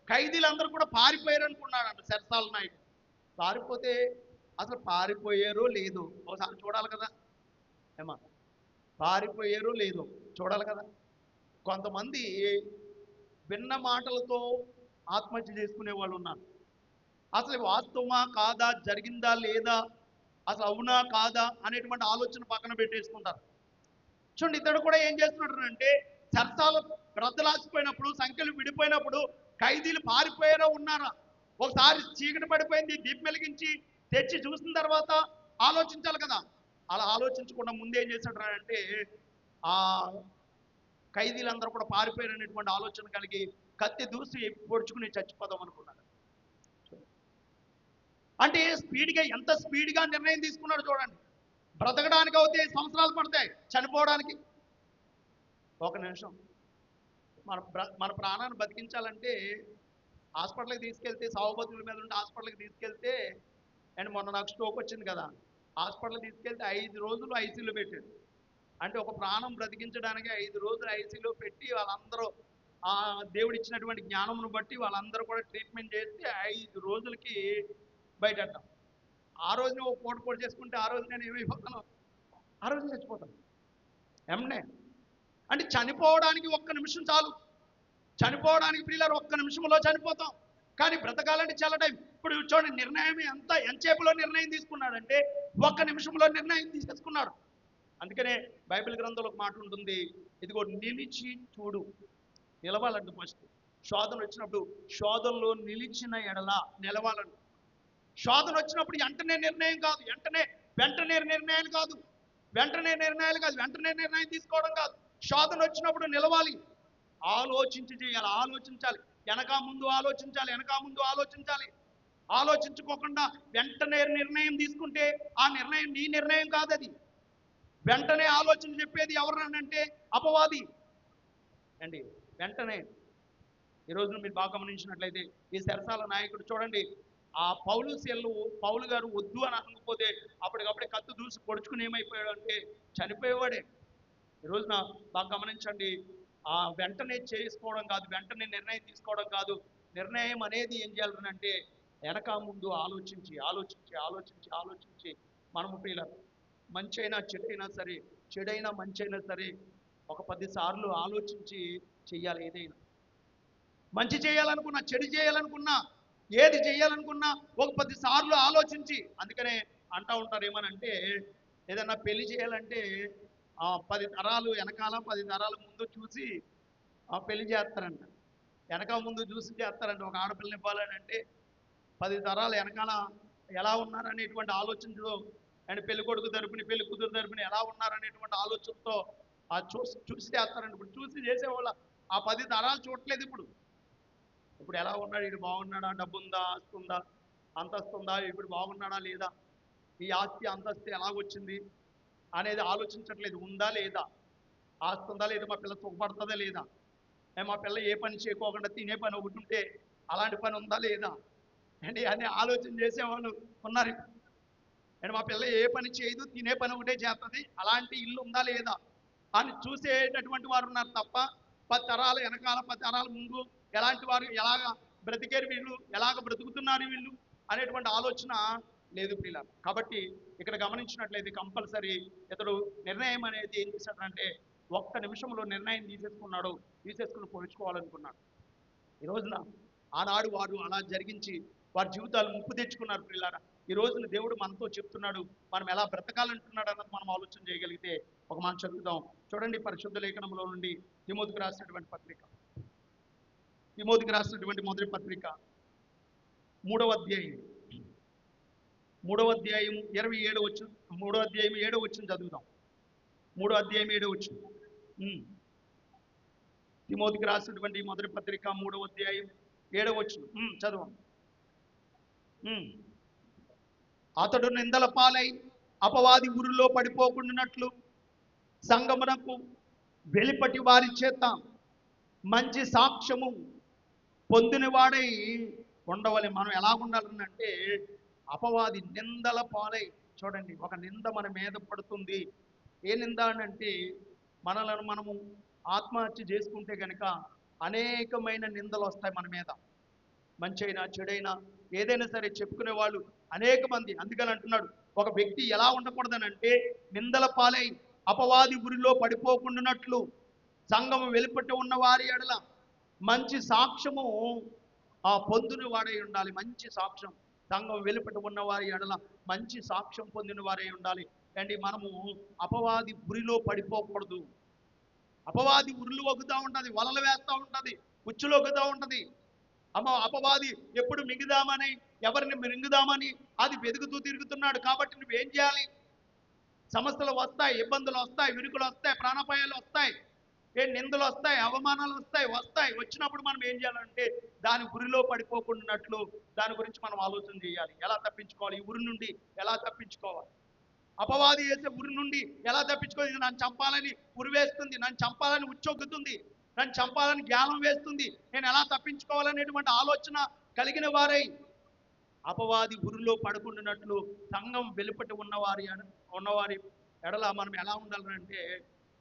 ఖైదీలందరూ కూడా పారిపోయారు అనుకున్నాడంట చెరసాల నాయకుడు. పారిపోతే అసలు పారిపోయారో లేదో ఒకసారి చూడాలి కదా. ఏమా పారిపోయారో లేదో చూడాలి కదా. కొంతమంది విన్న మాటలతో ఆత్మహత్య చేసుకునే వాళ్ళు ఉన్నారు. అసలు వాస్తవమా కాదా, జరిగిందా లేదా, అసలు అవునా కాదా అనేటువంటి ఆలోచన పక్కన పెట్టేసుకుంటారు. చూడండి, ఇతడు కూడా ఏం చేస్తున్నాడు అంటే చర్చాలు రద్దలాసిపోయినప్పుడు, సంఖ్యలు విడిపోయినప్పుడు ఖైదీలు పారిపోయారో ఉన్నారా ఒకసారి చీకటి పడిపోయింది, దీపం వెలిగించి తెచ్చి చూసిన తర్వాత ఆలోచించాలి కదా. అలా ఆలోచించకుండా ముందేం చేశాడు అంటే ఆ ఖైదీలందరూ కూడా పారిపోయారనేటువంటి ఆలోచన కలిగి కత్తి దూసి పొడుచుకుని చచ్చిపోదాం అనుకున్నాడు. అంటే స్పీడ్గా, ఎంత స్పీడ్గా నిర్ణయం తీసుకున్నాడు చూడండి. బ్రతకడానికి అయితే సంవత్సరాలు పడతాయి, చనిపోవడానికి ఒక నిమిషం. మన ప్రాణాన్ని బతికించాలంటే హాస్పిటల్కి తీసుకెళ్తే, సావుబతుల మీద ఉండి హాస్పిటల్కి తీసుకెళ్తే, అండ్ మొన్న నాకు స్ట్రోక్ వచ్చింది కదా, హాస్పిటల్కి తీసుకెళ్తే 5 రోజులు ఐసీలో పెట్టాడు. అంటే ఒక ప్రాణం బ్రతికించడానికి 5 రోజులు ఐసీలో పెట్టి వాళ్ళందరూ ఆ దేవుడు ఇచ్చినటువంటి జ్ఞానమును బట్టి వాళ్ళందరూ కూడా ట్రీట్మెంట్ చేసి 5 రోజులకి బయటడ్డాం. ఆ రోజు నువ్వు పూట చేసుకుంటే ఆ రోజు నేను ఏమైపోతాను, ఆ రోజు చచ్చిపోతాను ఏమనే. అంటే చనిపోవడానికి ఒక్క నిమిషం చాలు. చనిపోవడానికి పిల్లలు ఒక్క నిమిషంలో చనిపోతాం, కానీ బ్రతకాలంటే చాలా టైం. ఇప్పుడు చూడండి, నిర్ణయం ఎంతసేపులో నిర్ణయం తీసుకున్నాడంటే ఒక్క నిమిషంలో నిర్ణయం తీసేసుకున్నాడు. అందుకనే బైబిల్ గ్రంథంలో ఒక మాట ఉంటుంది, ఇదిగో నిలిచి చూడు. నిలవాలంటే ఫస్ట్ శోధన వచ్చినప్పుడు, శోధనలో నిలిచిన ఎడల నిలవాలంట. శోధన వచ్చినప్పుడు వెంటనే నిర్ణయం కాదు, వెంటనే నిర్ణయాలు కాదు, వెంటనే నిర్ణయం తీసుకోవడం కాదు. శోధన వచ్చినప్పుడు నిలవాలి, ఆలోచించి చేయాలి, ఆలోచించాలి, వెనక ముందు ఆలోచించాలి. ఆలోచించుకోకుండా వెంటనే నిర్ణయం తీసుకుంటే ఆ నిర్ణయం నీ నిర్ణయం కాదు. అది వెంటనే ఆలోచన చెప్పేది ఎవరనంటే అపవాది అండి. వెంటనే ఈరోజు మీరు బాగా గమనించినట్లయితే ఈ చెరసాల నాయకుడు చూడండి, ఆ పౌలు గారు వద్దు అని అనకపోతే అప్పటికప్పుడే కత్తి దూసి పొడుచుకుని ఏమైపోయాడు అంటే చనిపోయేవాడే. ఈరోజున బాగా గమనించండి, ఆ వెంటనే చేసుకోవడం కాదు, వెంటనే నిర్ణయం తీసుకోవడం కాదు. నిర్ణయం అనేది ఏం చేయాలంటే వెనక ముందు ఆలోచించి మనము ప్రియులారా, మంచి అయినా చెడైనా సరే, చెడైనా మంచి అయినా సరే ఒక 10 సార్లు ఆలోచించి చెయ్యాలి. ఏదైనా మంచి చేయాలనుకున్నా, చెడు చేయాలనుకున్నా, ఏది చేయాలనుకున్నా ఒక 10 సార్లు ఆలోచించి. అందుకనే అంటూ ఉంటారు ఏమనంటే ఏదన్నా పెళ్లి చేయాలంటే 10 తరాలు వెనకాల 10 తరాల ముందు చూసి పెళ్లి చేస్తారంట. వెనక ముందు చూసి చేస్తారంట. ఒక ఆడపిల్లని ఇవ్వాలని అంటే 10 తరాల వెనకాల ఎలా ఉన్నారనేటువంటి ఆలోచనతో అండ్ పెళ్లి కొడుకు తరపుని పెళ్లి కూతురు తరపుని ఎలా ఉన్నారనేటువంటి ఆలోచనతో ఆ చూసి చేస్తారండి. ఇప్పుడు చూసి చేసేవాళ్ళ ఆ 10 తరాలు చూడట్లేదు. ఇప్పుడు ఎలా ఉన్నాడు, ఇటు బాగున్నాడా, డబ్బు ఉందా, ఆస్తి ఉందా, అంతస్తు ఉందా, ఇప్పుడు బాగున్నాడా లేదా, ఈ ఆస్తి అంతస్తు ఎలాగొచ్చింది అనేది ఆలోచించట్లేదు. ఉందా లేదా, ఆస్తి ఉందా లేదా, మా పిల్ల సుఖపడుతుందా లేదా, మా పిల్ల ఏ పని చేయకోకుండా తినే పని ఒకటి ఉంటే అలాంటి పని ఉందా లేదా అండి అని ఆలోచన చేసేవాళ్ళు ఉన్నారు. అండ్ మా పిల్ల ఏ పని చేయదు, తినే పని ఒకటే చేస్తుంది, అలాంటి ఇల్లు ఉందా లేదా అని చూసేటటువంటి వారు ఉన్నారు తప్ప 10 తరాల వెనకాల 10 తరాల ముందు ఎలాంటి వారు, ఎలాగ బ్రతికేరు వీళ్ళు, ఎలాగ బ్రతుకుతున్నారు వీళ్ళు అనేటువంటి ఆలోచన లేదు ప్రియులారా. కాబట్టి ఇక్కడ గమనించినట్లయితే కంపల్సరీ ఇతడు నిర్ణయం అనేది ఏం చేశాడంటే ఒక్క నిమిషంలో నిర్ణయం తీసేసుకుని పోల్చుకోవాలనుకున్నాడు. ఈ రోజున ఆనాడు వారు అలా జరిగించి వారి జీవితాలు ముప్పు తెచ్చుకున్నారు ప్రియులారా. ఈ రోజున దేవుడు మనతో చెప్తున్నాడు, మనం ఎలా బ్రతకాలంటున్నాడు అన్నది మనం ఆలోచన చేయగలిగితే ఒక మాట చదువుదాం. చూడండి, పరిశుద్ధ లేఖనంలో నుండి తిమోతికి రాసినటువంటి పత్రిక, తిమోతికి రాసినటువంటి మొదటి పత్రిక 3వ అధ్యాయం 27వ వచనం, 3వ అధ్యాయం 7వ వచనం చదువుదాం. 3వ అధ్యాయం 7వ వచనం. తిమోతికి రాసినటువంటి మొదటి పత్రిక 3వ అధ్యాయం 7వ వచనం చదవండి. అతడు నిందల పాలై అపవాది ఊరిలో పడిపోకుండానట్లు సంగమునకు వెలిపటి వారి చేత మంచి సాక్ష్యము పొందినవాడై ఉండవలె. మనం ఎలా ఉండాలంటే అపవాది నిందల పాలై, చూడండి, ఒక నింద మన మీద పడుతుంది. ఏ నింద అంటే మనలను మనము ఆత్మహత్య చేసుకుంటే కనుక అనేకమైన నిందలు వస్తాయి మన మీద. మంచి అయినా చెడైనా ఏదైనా సరే చెప్పుకునే వాళ్ళు అనేక మంది. అందుకని అంటున్నాడు, ఒక వ్యక్తి ఎలా ఉండకూడదనంటే నిందల పాలై అపవాది ఊరిలో పడిపోకుండానట్లు సంఘము వెలుపట ఉన్న వారి ఎడల మంచి సాక్ష్యము పొందిన వాడై ఉండాలి. మంచి సాక్ష్యం, సంఘం వెలుపట ఉన్న వారి ఎడల మంచి సాక్ష్యం పొందిన వారై ఉండాలి. అండి, మనము అపవాది ఉరిలో పడిపోకూడదు. అపవాది ఉరులు వగ్గుతూ ఉంటుంది, వలలు వేస్తూ ఉంటుంది, ఉచ్చులు వగ్గుతూ ఉంటుంది. అపవాది ఎప్పుడు మింగుదామని, ఎవరిని మింగుదామని అది వెతుకుతూ తిరుగుతున్నాడు. కాబట్టి నువ్వేం చేయాలి? సమస్యలు వస్తాయి, ఇబ్బందులు వస్తాయి, విరుకులు వస్తాయి, ప్రాణాపాయాలు వస్తాయి, నిందలు వస్తాయి, అవమానాలు వస్తాయి. వచ్చినప్పుడు మనం ఏం చేయాలంటే దాని ఉరిలో పడిపోకుండానట్లు దాని గురించి మనం ఆలోచన చేయాలి. ఎలా తప్పించుకోవాలి, ఈ ఉరి నుండి ఎలా తప్పించుకోవాలి, అపవాది వేసే ఉరి నుండి ఎలా తప్పించుకోవాలి. ఇది నన్ను చంపాలని ఉరి వేస్తుంది, నన్ను చంపాలని ఉచ్చొగ్గుతుంది, నన్ను చంపాలని జ్ఞానం వేస్తుంది, నేను ఎలా తప్పించుకోవాలనేటువంటి ఆలోచన కలిగిన వారై అపవాది ఉరిలో పడుకుంటున్నట్లు సంఘం వెలుపటి ఉన్నవారి ఎడల మనం ఎలా ఉండాలంటే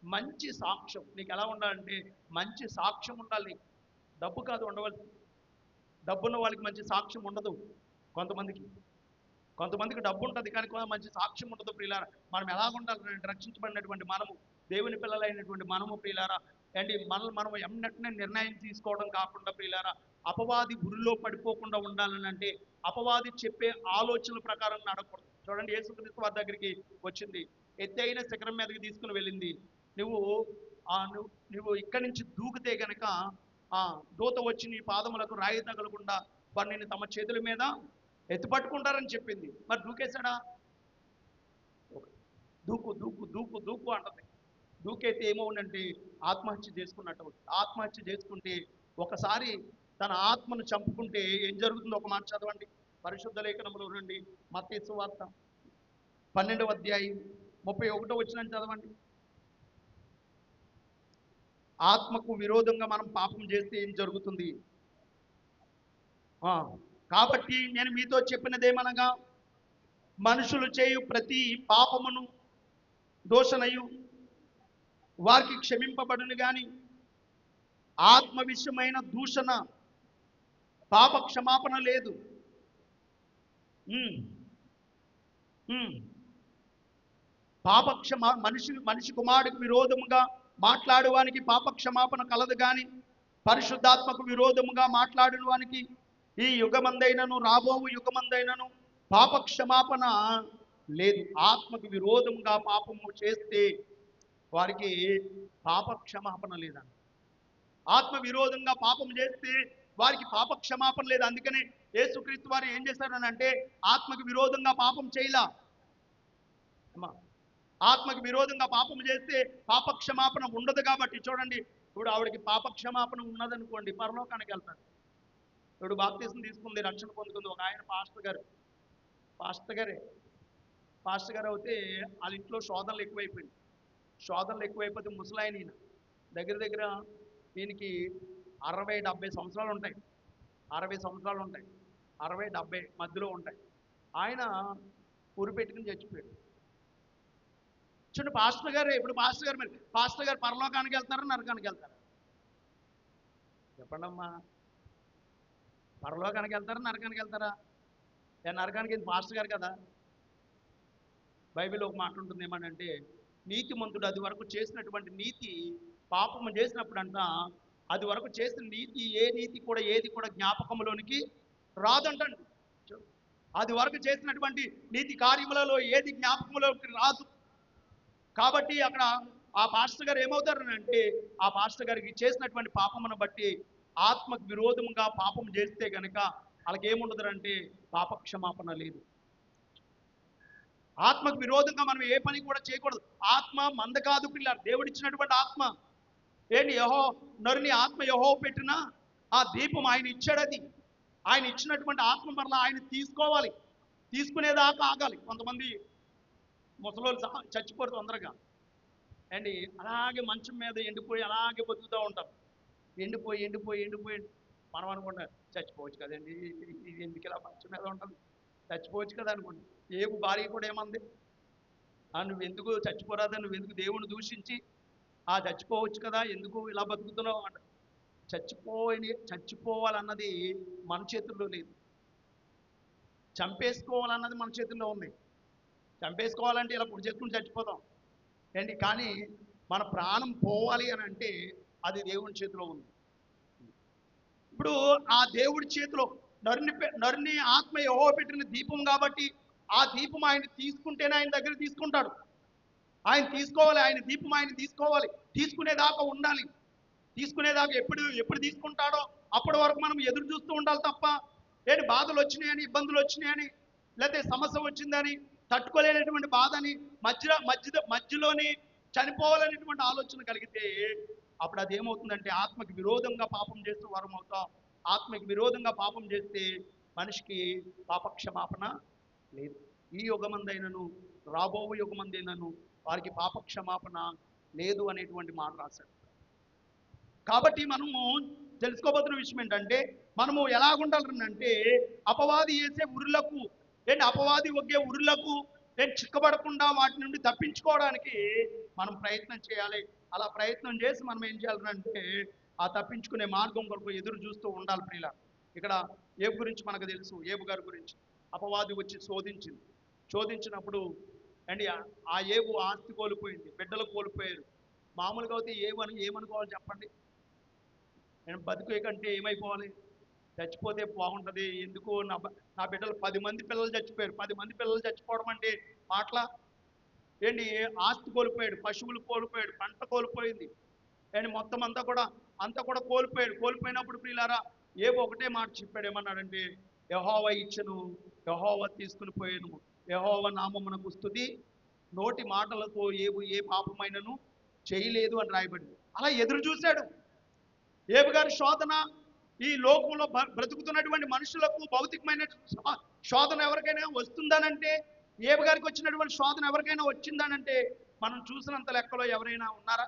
మంచి సాక్ష్యం. నీకు ఎలా ఉండాలంటే మంచి సాక్ష్యం ఉండాలి. డబ్బు కాదు ఉండవలసి. డబ్బున్న వాళ్ళకి మంచి సాక్ష్యం ఉండదు. కొంతమందికి డబ్బు ఉంటుంది కానీ మంచి సాక్ష్యం ఉండదు ప్రియులారా. మనం ఎలా ఉండాలంటే రక్షించబడినటువంటి మనము, దేవుని పిల్లలైనటువంటి మనము ప్రియులారా, అండ్ మనం ఎన్నటనే నిర్ణయం తీసుకోవడం కాకుండా ప్రియులారా అపవాది ఉరిలో పడిపోకుండా ఉండాలని అంటే అపవాది చెప్పే ఆలోచనల ప్రకారం నడకూడదు. చూడండి, యేసుక్రీస్తు వారి దగ్గరికి వచ్చింది, ఎత్తైన శిఖరం మీదకి తీసుకుని వెళ్ళింది. నువ్వు ఇక్కడి నుంచి దూకితే గనక దూత వచ్చి నీ పాదములకు రాయి తగలకుండా వారిని తమ చేతుల మీద ఎత్తుపట్టుకుంటారని చెప్పింది. మరి దూకేశాడా? దూకు దూకు దూకు దూకు అంటది. దూకైతే ఏమవునంటే ఆత్మహత్య చేసుకున్నట్టు. ఆత్మహత్య చేసుకుంటే ఒకసారి తన ఆత్మను చంపుకుంటే ఏం జరుగుతుందో ఒక మాట చదవండి. పరిశుద్ధ లేఖనంలో నుండి మత్తయి సువార్త 12వ అధ్యాయం 31వ వచనం చదవండి. ఆత్మకు విరోధంగా మనం పాపం చేస్తే ఏం జరుగుతుంది? కాబట్టి నేను మీతో చెప్పినదేమనగా మనుషులు చేయు ప్రతి పాపమును దోషనయు వారికి క్షమింపబడును గాని ఆత్మ విషయమైన దూషణ పాప క్షమాపణ లేదు. మనిషి కుమారుడికి విరోధముగా మాట్లాడువానికి పాప క్షమాపణ కలదు గాని పరిశుద్ధాత్మకు విరోధముగా మాట్లాడువానికి ఈ యుగమందైనను రాబోవు యుగమందైనను పాప క్షమాపణ లేదు. ఆత్మకు విరోధముగా పాపము చేస్తే వారికి పాప క్షమాపణ లేదండి. ఆత్మ విరోధంగా పాపం చేస్తే వారికి పాప క్షమాపణ లేదు. అందుకనే యేసుక్రీస్తు వారు ఏం చేశారని అంటే ఆత్మకు విరోధంగా పాపం చేయలా. అమ్మా, ఆత్మకు విరోధంగా పాపం చేస్తే పాప క్షమాపణ ఉండదు. కాబట్టి చూడండి, ఇప్పుడు ఆవిడకి పాప క్షమాపణ ఉన్నదనుకోండి, పరలోకానికి వెళ్తాడు. ఇప్పుడు బాప్తీసం తీసుకుంది, రక్షణ పొందుకుంది ఒక ఆయన, పాస్టర్ గారే అవుతే వాళ్ళ ఇంట్లో శోధనలు ఎక్కువైపోయింది. శోధనలు ఎక్కువైపోతే ముసలాయన ఈయన దగ్గర దగ్గర దీనికి 60-70 సంవత్సరాలు ఉంటాయి. 60 సంవత్సరాలు ఉంటాయి, 60-70 మధ్యలో ఉంటాయి. ఆయన ఉరి పెట్టుకుని చచ్చిపోయాడు. చూడండి, పాస్టర్ గారు ఇప్పుడు పాస్టర్ గారు పరలోకానికి వెళ్తారా, నరకానికి వెళ్తారా? చెప్పండమ్మా, పరలోకానికి వెళ్తారా, నరకానికి వెళ్తారా? నరకానికి పాస్టర్ గారు కదా. బైబిల్ ఒక మాట ఉంటుంది, ఏమనంటే నీతిమంతుడు అది వరకు చేసినటువంటి నీతి పాపము చేసినప్పుడు అంట, అది వరకు చేసిన నీతి ఏది కూడా జ్ఞాపకంలోనికి రాదంటండి. అది వరకు చేసినటువంటి నీతి కార్యములలో ఏది జ్ఞాపకంలోకి రాదు. కాబట్టి అక్కడ ఆ పాస్టర్ గారు ఏమవుతారనంటే, ఆ పాస్టర్ గారికి చేసినటువంటి పాపమును బట్టి ఆత్మకు విరోధముగా పాపం చేస్తే గనక వాళ్ళకి ఏముండదంటే పాప క్షమాపణ లేదు. ఆత్మకు విరోధంగా మనం ఏ పని కూడా చేయకూడదు. ఆత్మ మంద కాదు పిల్లలు, దేవుడిచ్చినటువంటి ఆత్మ. ఏంటి, నరుని ఆత్మ యెహోవా పెట్టిన ఆ దీపం ఆయన ఇచ్చాడు. అది ఆయన ఇచ్చినటువంటి ఆత్మ మరలా ఆయన తీసుకోవాలి, తీసుకునేదాకా ఆగాలి. కొంతమంది ముసలోళ్ళు చచ్చిపోరు తొందరగా. అండి అలాగే మంచం మీద ఎండిపోయి అలాగే బతుకుతూ ఉంటారు. ఎండిపోయి మనం అనుకుంటాం చచ్చిపోవచ్చు కదండి, ఇది ఎందుకు ఇలా మంచం మీద ఉంటుంది, చచ్చిపోవచ్చు కదా అనుకోండి. ఏవు భార్య కూడా ఏమంది, నువ్వు ఎందుకు చచ్చిపోరాదా, నువ్వు ఎందుకు దేవుని దూషించి చచ్చిపోవచ్చు కదా, ఎందుకు ఇలా బతుకుతున్నావు అంట. చచ్చిపోవాలన్నది మన చేతుల్లో లేదు, చంపేసుకోవాలన్నది మన చేతుల్లో ఉంది. చంపేసుకోవాలంటే ఇలా పొడి చేసుకుని చచ్చిపోతాం ఏంటి, కానీ మన ప్రాణం పోవాలి అని అంటే అది దేవుని చేతిలో ఉంది. ఇప్పుడు ఆ దేవుడి చేతిలో నరుని ఆత్మ యెహోవా పెట్టిన దీపం కాబట్టి ఆ దీపం ఆయన తీసుకుంటేనే ఆయన దగ్గర తీసుకుంటాడు. ఆయన తీసుకోవాలి, ఆయన దీపం ఆయన తీసుకోవాలి, తీసుకునేదాకా ఉండాలి. తీసుకునేదాకా ఎప్పుడు తీసుకుంటాడో అప్పటి వరకు మనం ఎదురు చూస్తూ ఉండాలి తప్ప బాధలు వచ్చినాయని, ఇబ్బందులు వచ్చినాయని, లేకపోతే సమస్య వచ్చిందని, తట్టుకోలేనటువంటి బాధని మధ్యలోని చనిపోవాలనేటువంటి ఆలోచన కలిగితే అప్పుడు అది ఏమవుతుందంటే ఆత్మకి విరోధంగా పాపం చేస్తూ వారం అవుతాం. ఆత్మకి విరోధంగా పాపం చేస్తే మనిషికి పాపక్షమాపణ లేదు. ఈ యుగమందైనను రాబో యుగమందైనను వారికి పాపక్షమాపణ లేదు అనేటువంటి మాట రాశాడు. కాబట్టి మనము తెలుసుకోబోతున్న విషయం ఏంటంటే, మనము ఎలాగుండాలంటే అపవాది వేసే ఉరులకు అపవాది ఒగ్గే ఉరులకు చిక్కబడకుండా వాటి నుండి తప్పించుకోవడానికి మనం ప్రయత్నం చేయాలి. అలా ప్రయత్నం చేసి మనం ఏం చేయాలంటే ఆ తప్పించుకునే మార్గం కొరకు ఎదురు చూస్తూ ఉండాలి. ప్రియుల, ఇక్కడ ఏబు గురించి మనకు తెలుసు. ఏబు గారి గురించి అపవాది వచ్చి శోధించినప్పుడు ఆ ఏబు ఆస్తి కోల్పోయింది, బిడ్డలు కోల్పోయారు. మామూలుగా అయితే ఏమనుకోవాలి చెప్పండి? నేను బతుకు కంటే ఏమైపోవాలి, చచ్చిపోతే బాగుంటుంది, ఎందుకు నా బిడ్డలు 10 మంది పిల్లలు చచ్చిపోయారు. 10 మంది పిల్లలు చచ్చిపోవడం అంటే మాటలా ఆస్తి కోల్పోయాడు, పశువులు కోల్పోయాడు, పంట కోల్పోయింది, మొత్తం అంతా కూడా కోల్పోయినప్పుడు ప్రియులారా ఏవో ఒకటే మాట చెప్పాడు. ఏమన్నాడంటే యెహోవా ఇచ్చెను, యెహోవా తీసుకుని పోయాను, యెహోవా నామమునకు స్తుతి, నోటి మాటలతో ఏ పాపమైనను చేయలేదు అని రాయబడింది. అలా ఎదురు చూశాడు. ఏబు గారి శోధన ఈ లోకంలో బ్రతుకుతున్నటువంటి మనుషులకు భౌతికమైన శోధన ఎవరికైనా వస్తుందనంటే, ఏబు గారికి వచ్చినటువంటి శోధన ఎవరికైనా వచ్చిందనంటే మనం చూసినంత లెక్కలో ఎవరైనా ఉన్నారా?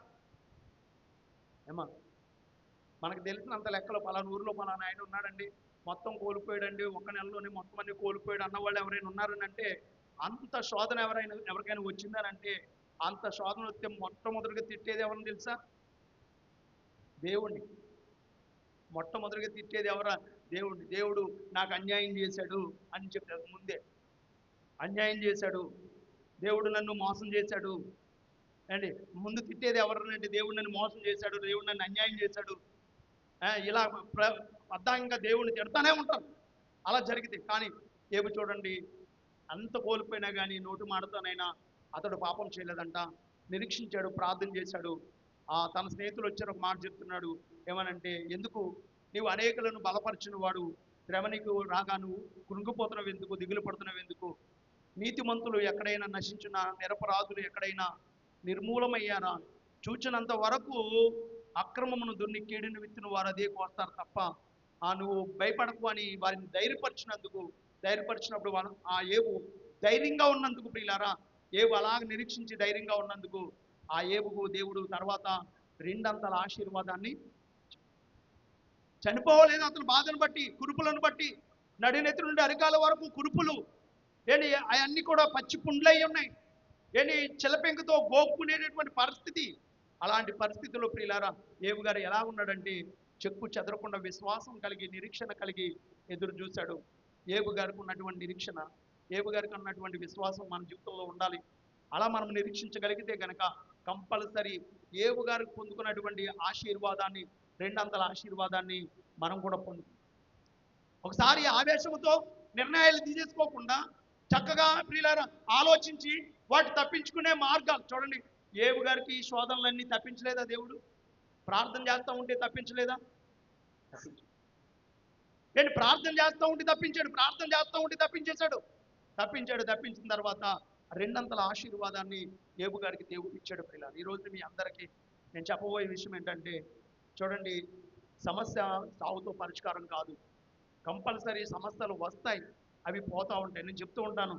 మనకు తెలిసినంత లెక్కలో పలానా ఊరిలో పలానా ఆయన ఉన్నాడండి, మొత్తం కోల్పోయాడండి, ఒక్క నెలలోనే మొత్తం అన్ని కోల్పోయాడు అన్నవాళ్ళు ఎవరైనా ఉన్నారని అంటే, అంత శోధన ఎవరికైనా వచ్చిందనంటే, అంత శోధన వస్తే మొట్టమొదటిగా తిట్టేది ఎవరిని తెలుసా? దేవుణ్ణి. మొట్టమొదటిగా తిట్టేది ఎవరా? దేవుడు నాకు అన్యాయం చేశాడు అని చెప్పారు. ముందే అన్యాయం చేశాడు, దేవుడు నన్ను మోసం చేశాడు ముందు తిట్టేది ఎవరనంటే దేవుడు నన్ను మోసం చేశాడు, దేవుడు నన్ను అన్యాయం చేశాడు, ఇలా అర్థంగా దేవుడిని తిడతానే ఉంటారు. అలా జరిగితే కానీ ఏబు చూడండి, అంత కోల్పోయినా కానీ నోటి మాటతోనైనా అతడు పాపం చేయలేదంట. నిరీక్షించాడు, ప్రార్థన చేశాడు. తన స్నేహితులు వచ్చారు, ఒక మాట చెప్తున్నాడు. ఏమనంటే, ఎందుకు నీవు అనేకులను బలపరిచిన వాడు, శ్రమ నీకు రాగా నువ్వు కృంగిపోతున్నవి ఎందుకు, దిగులు పడుతున్నవి ఎందుకు? నీతిమంతులు ఎక్కడైనా నశించిన, నిరపరాధులు ఎక్కడైనా నిర్మూలమయ్యారా? చూచినంత వరకు అక్రమమును దున్ని కీడును విత్తిన వారు అదే కోస్తారు తప్ప నువ్వు భయపడకు అని వారిని ధైర్యపరిచినప్పుడు ఆ ఏవు ధైర్యంగా ఉన్నందుకు, ప్రియులారా, ఏవు అలాగ నిరీక్షించి ధైర్యంగా ఉన్నందుకు ఆ ఏవుకు దేవుడు తర్వాత రెండంతల ఆశీర్వాదాన్ని, చనిపోవలేదు అతను బాధను బట్టి, కురుపులను బట్టి, నడినెత్తి నుండి అరికాల వరకు కురుపులు ఏంటి, అవన్నీ కూడా పచ్చి పుండ్లై ఉన్నాయి. ఏంటి, చిలపెంకతో గోక్కునేటటువంటి పరిస్థితి. అలాంటి పరిస్థితుల్లో ప్రియులారా ఏవు గారు ఎలా ఉన్నాడంటే చెక్కు చెదరకుండా విశ్వాసం కలిగి, నిరీక్షణ కలిగి ఎదురు చూశాడు. ఏవు గారికి ఉన్నటువంటి నిరీక్షణ, ఏవు గారికి ఉన్నటువంటి విశ్వాసం మన జీవితంలో ఉండాలి. అలా మనం నిరీక్షించగలిగితే కనుక కంపల్సరీ ఏవు గారికి పొందుకున్నటువంటి ఆశీర్వాదాన్ని, రెండంతల ఆశీర్వాదాన్ని మనం కూడా ఒకసారి ఆవేశంతో నిర్ణయాలు తీసేసుకోకుండా చక్కగా ప్రియులారా ఆలోచించి వాటి తప్పించుకునే మార్గాలు చూడండి. ఏవు గారికి ఈ శోధనలన్నీ తప్పించలేదా దేవుడు? ప్రార్థన చేస్తూ ఉంటే తప్పించలేదా? ఏంటి, ప్రార్థన చేస్తూ ఉంటే తప్పించాడు, ప్రార్థన చేస్తూ ఉంటే తప్పించిన తర్వాత రెండంతల ఆశీర్వాదాన్ని ఏబు గారికి దేవుడు ఇచ్చాడు. ప్రియులారా, ఈరోజు మీ అందరికీ నేను చెప్పబోయే విషయం ఏంటంటే, చూడండి, సమస్య సావుతో పరిష్కారం కాదు. కంపల్సరీ సమస్యలు వస్తాయి, అవి పోతూ ఉంటాయి. నేను చెప్తూ ఉంటాను,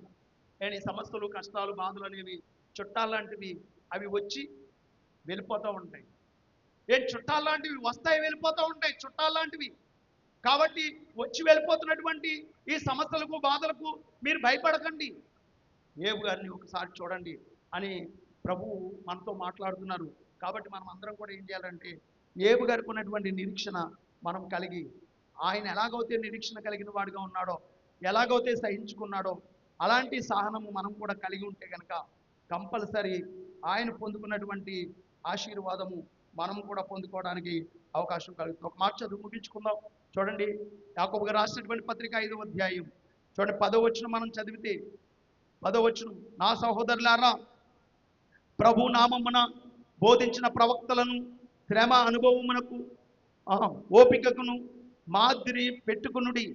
నేను ఈ సమస్యలు, కష్టాలు, బాధలు అనేవి చుట్టాలాంటివి, అవి వచ్చి వెళ్ళిపోతూ ఉంటాయి. చుట్టాలాంటివి వస్తాయి, వెళ్ళిపోతూ ఉంటాయి, చుట్టాలాంటివి. కాబట్టి వచ్చి వెళ్ళిపోతున్నటువంటి ఈ సమస్యలకు, బాధలకు మీరు భయపడకండి. ఏబు గారిని ఒకసారి చూడండి అని ప్రభువు మనతో మాట్లాడుతున్నారు. కాబట్టి మనం అందరం కూడా ఏం చేయాలంటే, ఏబు గారికి ఉన్నటువంటి నిరీక్షణ మనం కలిగి, ఆయన ఎలాగైతే నిరీక్షణ కలిగిన వాడిగా ఉన్నాడో, ఎలాగైతే సహించుకున్నాడో, అలాంటి సహనము మనం కూడా కలిగి ఉంటే కనుక కంపల్సరీ ఆయన పొందుకున్నటువంటి ఆశీర్వాదము మనం కూడా పొందుకోవడానికి అవకాశం కలుగుతుంది. ఒక మాట చదువు ముగించుకుందాం. చూడండి, యాకోబు గారు రాసినటువంటి పత్రిక 5వ అధ్యాయం చూడండి 10వ వచనం మనం చదివితే, 10వ వచనం, నా సహోదరులారా, ప్రభు నామమున బోధించిన ప్రవక్తలను శ్రమ అనుభవమునకు ఓపికకును మాదిరి పెట్టుకునుడి.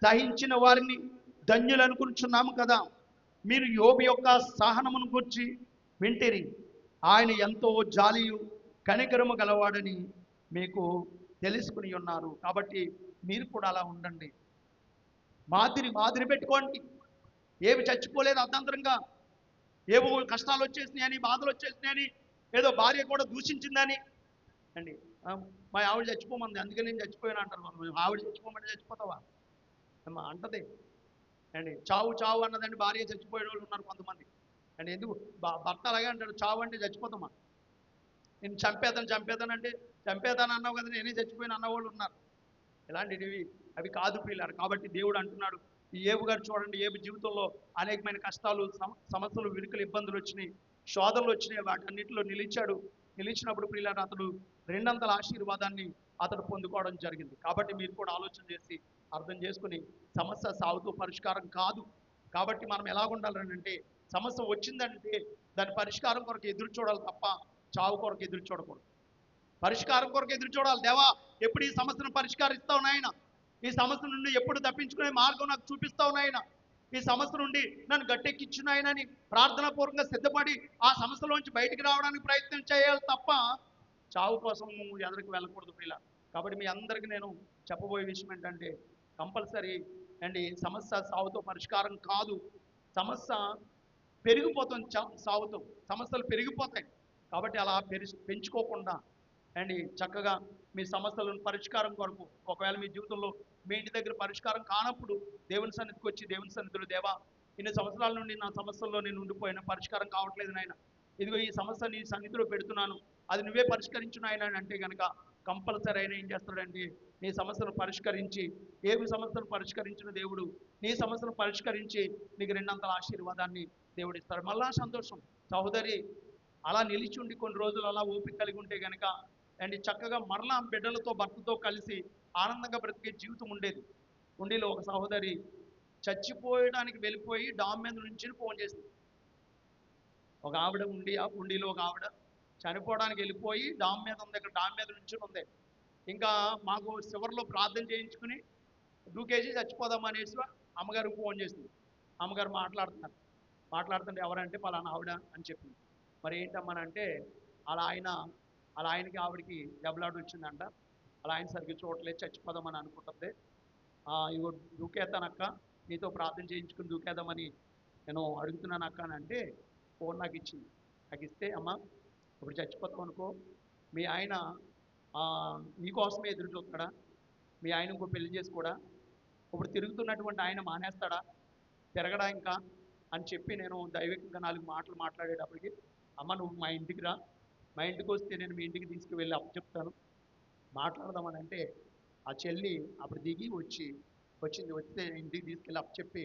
సహించిన వారిని ధన్యులు అనుకుంటున్నాము కదా. మీరు యోబు యొక్క సహనమును గురించి వింటిరి. ఆయన ఎంతో జాలియు కనికరము గలవాడని మీకు తెలుసుకుని ఉన్నారు. కాబట్టి మీరు కూడా అలా ఉండండి. మాదిరి పెట్టుకోండి. ఏమి చచ్చిపోలేదు అర్ధాంతరంగా, ఏవో కష్టాలు వచ్చేసినాయని, బాధలు వచ్చేసినాయని, ఏదో భార్య కూడా దూషించిందని అండి, మా ఆవిడ చచ్చిపోమంది అందుకని నేను చచ్చిపోయాను అంటారు. మనం ఆవిడ చచ్చిపోమంటే చచ్చిపోతావా అంటది అండి. చావు అన్నదండి, భార్య చచ్చిపోయే వాళ్ళు ఉన్నారు కొంతమంది అండి. ఎందుకు భర్త అలాగే అంటాడు, చావు అంటే చచ్చిపోతామా, నేను చంపేదానంటే చంపేదాను అన్నావు కదా, నేనే చచ్చిపోయిన అన్నవాళ్ళు ఉన్నారు. ఇలాంటివి అవి కాదు ప్రియులారు. కాబట్టి దేవుడు అంటున్నాడు, ఈ ఏబు గారు చూడండి, ఏబు జీవితంలో అనేకమైన కష్టాలు, సమస్యలు, విరుకులు, ఇబ్బందులు వచ్చినాయి, శోధనలు వచ్చినాయి. వాటన్నిటిలో నిలిచినప్పుడు ప్రియులారు అతడు రెండంతల ఆశీర్వాదాన్ని అతడు పొందుకోవడం జరిగింది. కాబట్టి మీరు కూడా ఆలోచన చేసి అర్థం చేసుకుని, సమస్య సాగుతూ పరిష్కారం కాదు. కాబట్టి మనం ఎలా ఉండాలంటే, సమస్య వచ్చిందంటే దాని పరిష్కారం కొరకు ఎదురు చూడాలి తప్ప చావు కొరకు ఎదురు చూడకూడదు. పరిష్కారం కొరకు ఎదురు చూడాలి. దేవా, ఎప్పుడు ఈ సమస్యను పరిష్కరిస్తావు నాయన, ఈ సమస్య నుండి ఎప్పుడు తప్పించుకునే మార్గం నాకు చూపిస్తావు నాయన, ఈ సమస్య నుండి నన్ను గట్టెక్కించు నాయనని ప్రార్థనాపూర్వకంగా సిద్ధపడి ఆ సమస్యలోంచి బయటికి రావడానికి ప్రయత్నం చేయాలి తప్ప చావు కోసం ఎదురికి వెళ్ళకూడదు పిల్ల. కాబట్టి మీ అందరికీ నేను చెప్పబోయే విషయం ఏంటంటే, కంపల్సరీ అండి, సమస్య సావుతో పరిష్కారం కాదు. సమస్య పెరిగిపోతుంది, సావుతో సమస్యలు పెరిగిపోతాయి. కాబట్టి అలా పెంచుకోకుండా అండి చక్కగా మీ సమస్యలను పరిష్కారం కొరకు, ఒకవేళ మీ జీవితంలో మీ ఇంటి దగ్గర పరిష్కారం కానప్పుడు దేవుని సన్నిధికి వచ్చి, దేవుని సన్నిధిలో, దేవా, ఇన్ని సంవత్సరాల నుండి నా సమస్యల్లో నేను ఉండిపోయిన, పరిష్కారం కావట్లేదు నాయన, ఇదిగో ఈ సమస్య నీ సన్నిధిలో పెడుతున్నాను, అది నువ్వే పరిష్కరించు నాయన అంటే కనుక కంపల్సరీ అయినా ఏం చేస్తాడంటే నీ సమస్యను పరిష్కరించి, ఏమి సమస్యను పరిష్కరించిన దేవుడు నీ సమస్యను పరిష్కరించి నీకు రెండంతల ఆశీర్వాదాన్ని దేవుడు ఇస్తాడు. మళ్ళా సంతోషం. సహోదరి, అలా నిలిచి ఉండి కొన్ని రోజులు అలా ఓపిక కలిగి ఉంటే కనుక అండ్ చక్కగా మరలా బిడ్డలతో, భర్తతో కలిసి ఆనందంగా బ్రతికే జీవితం ఉండేది. ఉండిలో ఒక సహోదరి చచ్చిపోయడానికి వెళ్ళిపోయి డామ్ మీద నుంచి ఫోన్ చేసింది. ఒక ఆవిడ ఉండి, ఆ ఉండిలో ఒక ఆవిడ చనిపోవడానికి వెళ్ళిపోయి డామ్ మీద ఉంది, ఇక్కడ డామ్ మీద నుంచి ఉంది. ఇంకా మాకు చివరిలో ప్రార్థన చేయించుకుని దూకేసి చచ్చిపోదాం అనేసి అమ్మగారికి ఫోన్ చేసింది. అమ్మగారు మాట్లాడుతుంటే ఎవరంటే పలానా ఆవిడ అని చెప్పింది. మరి ఏంటమ్మనంటే అలా ఆయన అలా ఆయనకి ఆవిడకి దెబ్బలాట వచ్చిందంట. అలా ఆయన సరిగ్గా చూడలేదు, చచ్చిపోదామని అనుకుంటుంది. ఇగో దూకేతానక్క, నీతో ప్రార్థన చేయించుకుని దూకేద్దామని నేను అడుగుతున్నాను అక్క అని అంటే ఫోన్ నాకు ఇచ్చింది. నాకు ఇస్తే అమ్మ ఇప్పుడు చచ్చిపోతాం అనుకో, మీ ఆయన నీకోసమే ఎదురు చూస్తాడా? మీ ఆయన ఇంకో పెళ్లి చేసుకోడా? ఇప్పుడు తిరుగుతున్నటువంటి ఆయన మానేస్తాడా? తిరగడా ఇంకా అని చెప్పి నేను దైవికంగా 4 మాటలు మాట్లాడేటప్పటికి, అమ్మ నువ్వు మా ఇంటికి రా, మా ఇంటికి వస్తే నేను మీ ఇంటికి తీసుకువెళ్ళి అప్పచెప్తాను, మాట్లాడదామని అంటే ఆ చెల్లి అప్పుడు దిగి వస్తే ఇంటికి తీసుకెళ్ళి అప్పచెప్పి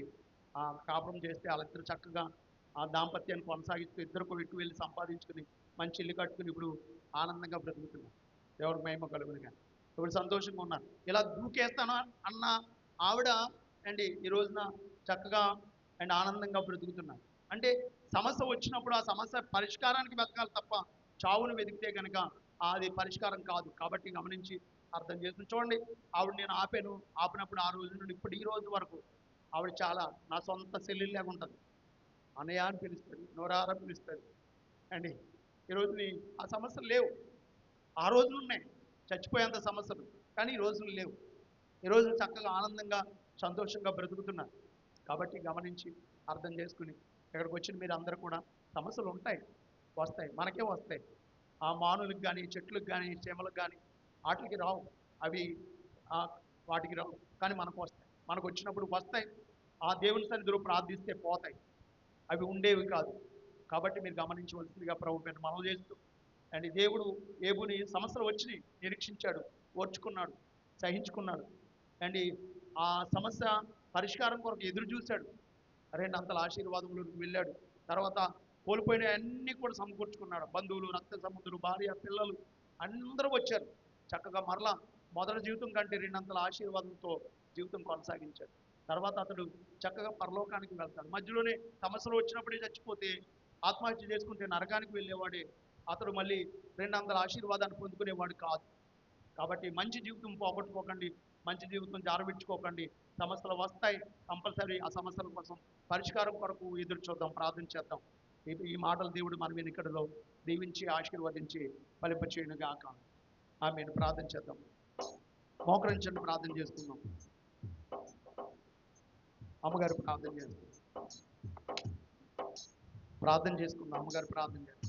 కాపురం చేస్తే వాళ్ళిద్దరు చక్కగా ఆ దాంపత్యాన్ని కొనసాగిస్తూ ఇద్దరు ఇటు వెళ్ళి సంపాదించుకుని మంచి ఇల్లు కట్టుకుని ఇప్పుడు ఆనందంగా బ్రతుకుతున్నారు. దేవుడికి మహిమ కలుగును కానీ ఇప్పుడు సంతోషంగా ఉన్నారు. ఇలా దూకేస్తాను అన్న ఆవిడ అండి ఈ రోజున చక్కగా అండ్ ఆనందంగా బ్రతుకుతున్నారు. అంటే సమస్య వచ్చినప్పుడు ఆ సమస్య పరిష్కారానికి వెతకాలి తప్ప చావును వెతికితే కనుక అది పరిష్కారం కాదు. కాబట్టి గమనించి అర్థం చేసుకుని చూడండి. ఆవిడ నేను ఆపినప్పుడు ఆ రోజు నుండి ఇప్పుడు ఈ రోజు వరకు ఆవిడ చాలా నా సొంత చెల్లెల్లాగా ఉంటుంది. అన్నయ్య అని పిలుస్తుంది, నోరారా పిలుస్తుంది అండి. ఈరోజు ఆ సమస్యలు లేవు. ఆ రోజులు ఉన్నాయి చచ్చిపోయేంత సమస్యలు, కానీ ఈ రోజులు లేవు. ఈరోజు చక్కగా ఆనందంగా సంతోషంగా బ్రతుకుతున్నారు. కాబట్టి గమనించి అర్థం చేసుకుని ఇక్కడికి వచ్చిన మీరు అందరూ కూడా సమస్యలు ఉంటాయి, వస్తాయి, మనకే వస్తాయి. ఆ మానులకు కానీ, చెట్లకు కానీ, చీమలకు కానీ వాటికి రావు. అవి వాటికి రావు, కానీ మనకు వస్తాయి. మనకు వచ్చినప్పుడు వస్తాయి. ఆ దేవుని సన్నిధిలో ప్రార్థిస్తే పోతాయి, అవి ఉండేవి కాదు. కాబట్టి మీరు గమనించవలసిందిగా ప్రభు పేరు మనవి చేస్తూ, అండ్ దేవుడు ఏబుని సమస్యలు వచ్చి నిరీక్షించాడు, ఓర్చుకున్నాడు, సహించుకున్నాడు. అండ్ ఆ సమస్య పరిష్కారం కొరకు ఎదురు చూశాడు. రెండంతల ఆశీర్వాదములకు వెళ్ళాడు. తర్వాత కోల్పోయిన అన్నీ కూడా సమకూర్చుకున్నాడు. బంధువులు, రక్త సంబంధులు, భార్య, పిల్లలు అందరూ వచ్చారు. చక్కగా మరలా మొదటి జీవితం కంటే రెండంతల ఆశీర్వాదంతో జీవితం కొనసాగించాడు. తర్వాత అతడు చక్కగా పరలోకానికి వెళ్తాడు. మధ్యలోనే సమస్యలు వచ్చినప్పుడే చచ్చిపోతే, ఆత్మహత్య చేసుకుంటే నరకానికి వెళ్ళేవాడే. అతడు మళ్ళీ రెండంతల ఆశీర్వాదాన్ని పొందుకునేవాడు కాదు. కాబట్టి మంచి జీవితం పోగొట్టుకోకండి, మంచి జీవితం జారవిడ్చుకోకండి. సమస్యలు వస్తాయి, కంపల్సరీ ఆ సమస్యల కోసం పరిష్కారం కొరకు ఎదురు చూద్దాం, ప్రార్థన చేద్దాం. ఈ మాటలు దేవుడు మన వెనుకడలో దీవించి ఆశీర్వదించి ఫలింపచేయును గాక. ఆమేన్. ప్రార్థన చేద్దాం. మోకరించండి, ప్రార్థన చేసుకుందాం. అమ్మగారు ప్రార్థన చేస్తారు. ప్రార్థన చేసుకుందాం. అమ్మగారు ప్రార్థన చేస్తారు.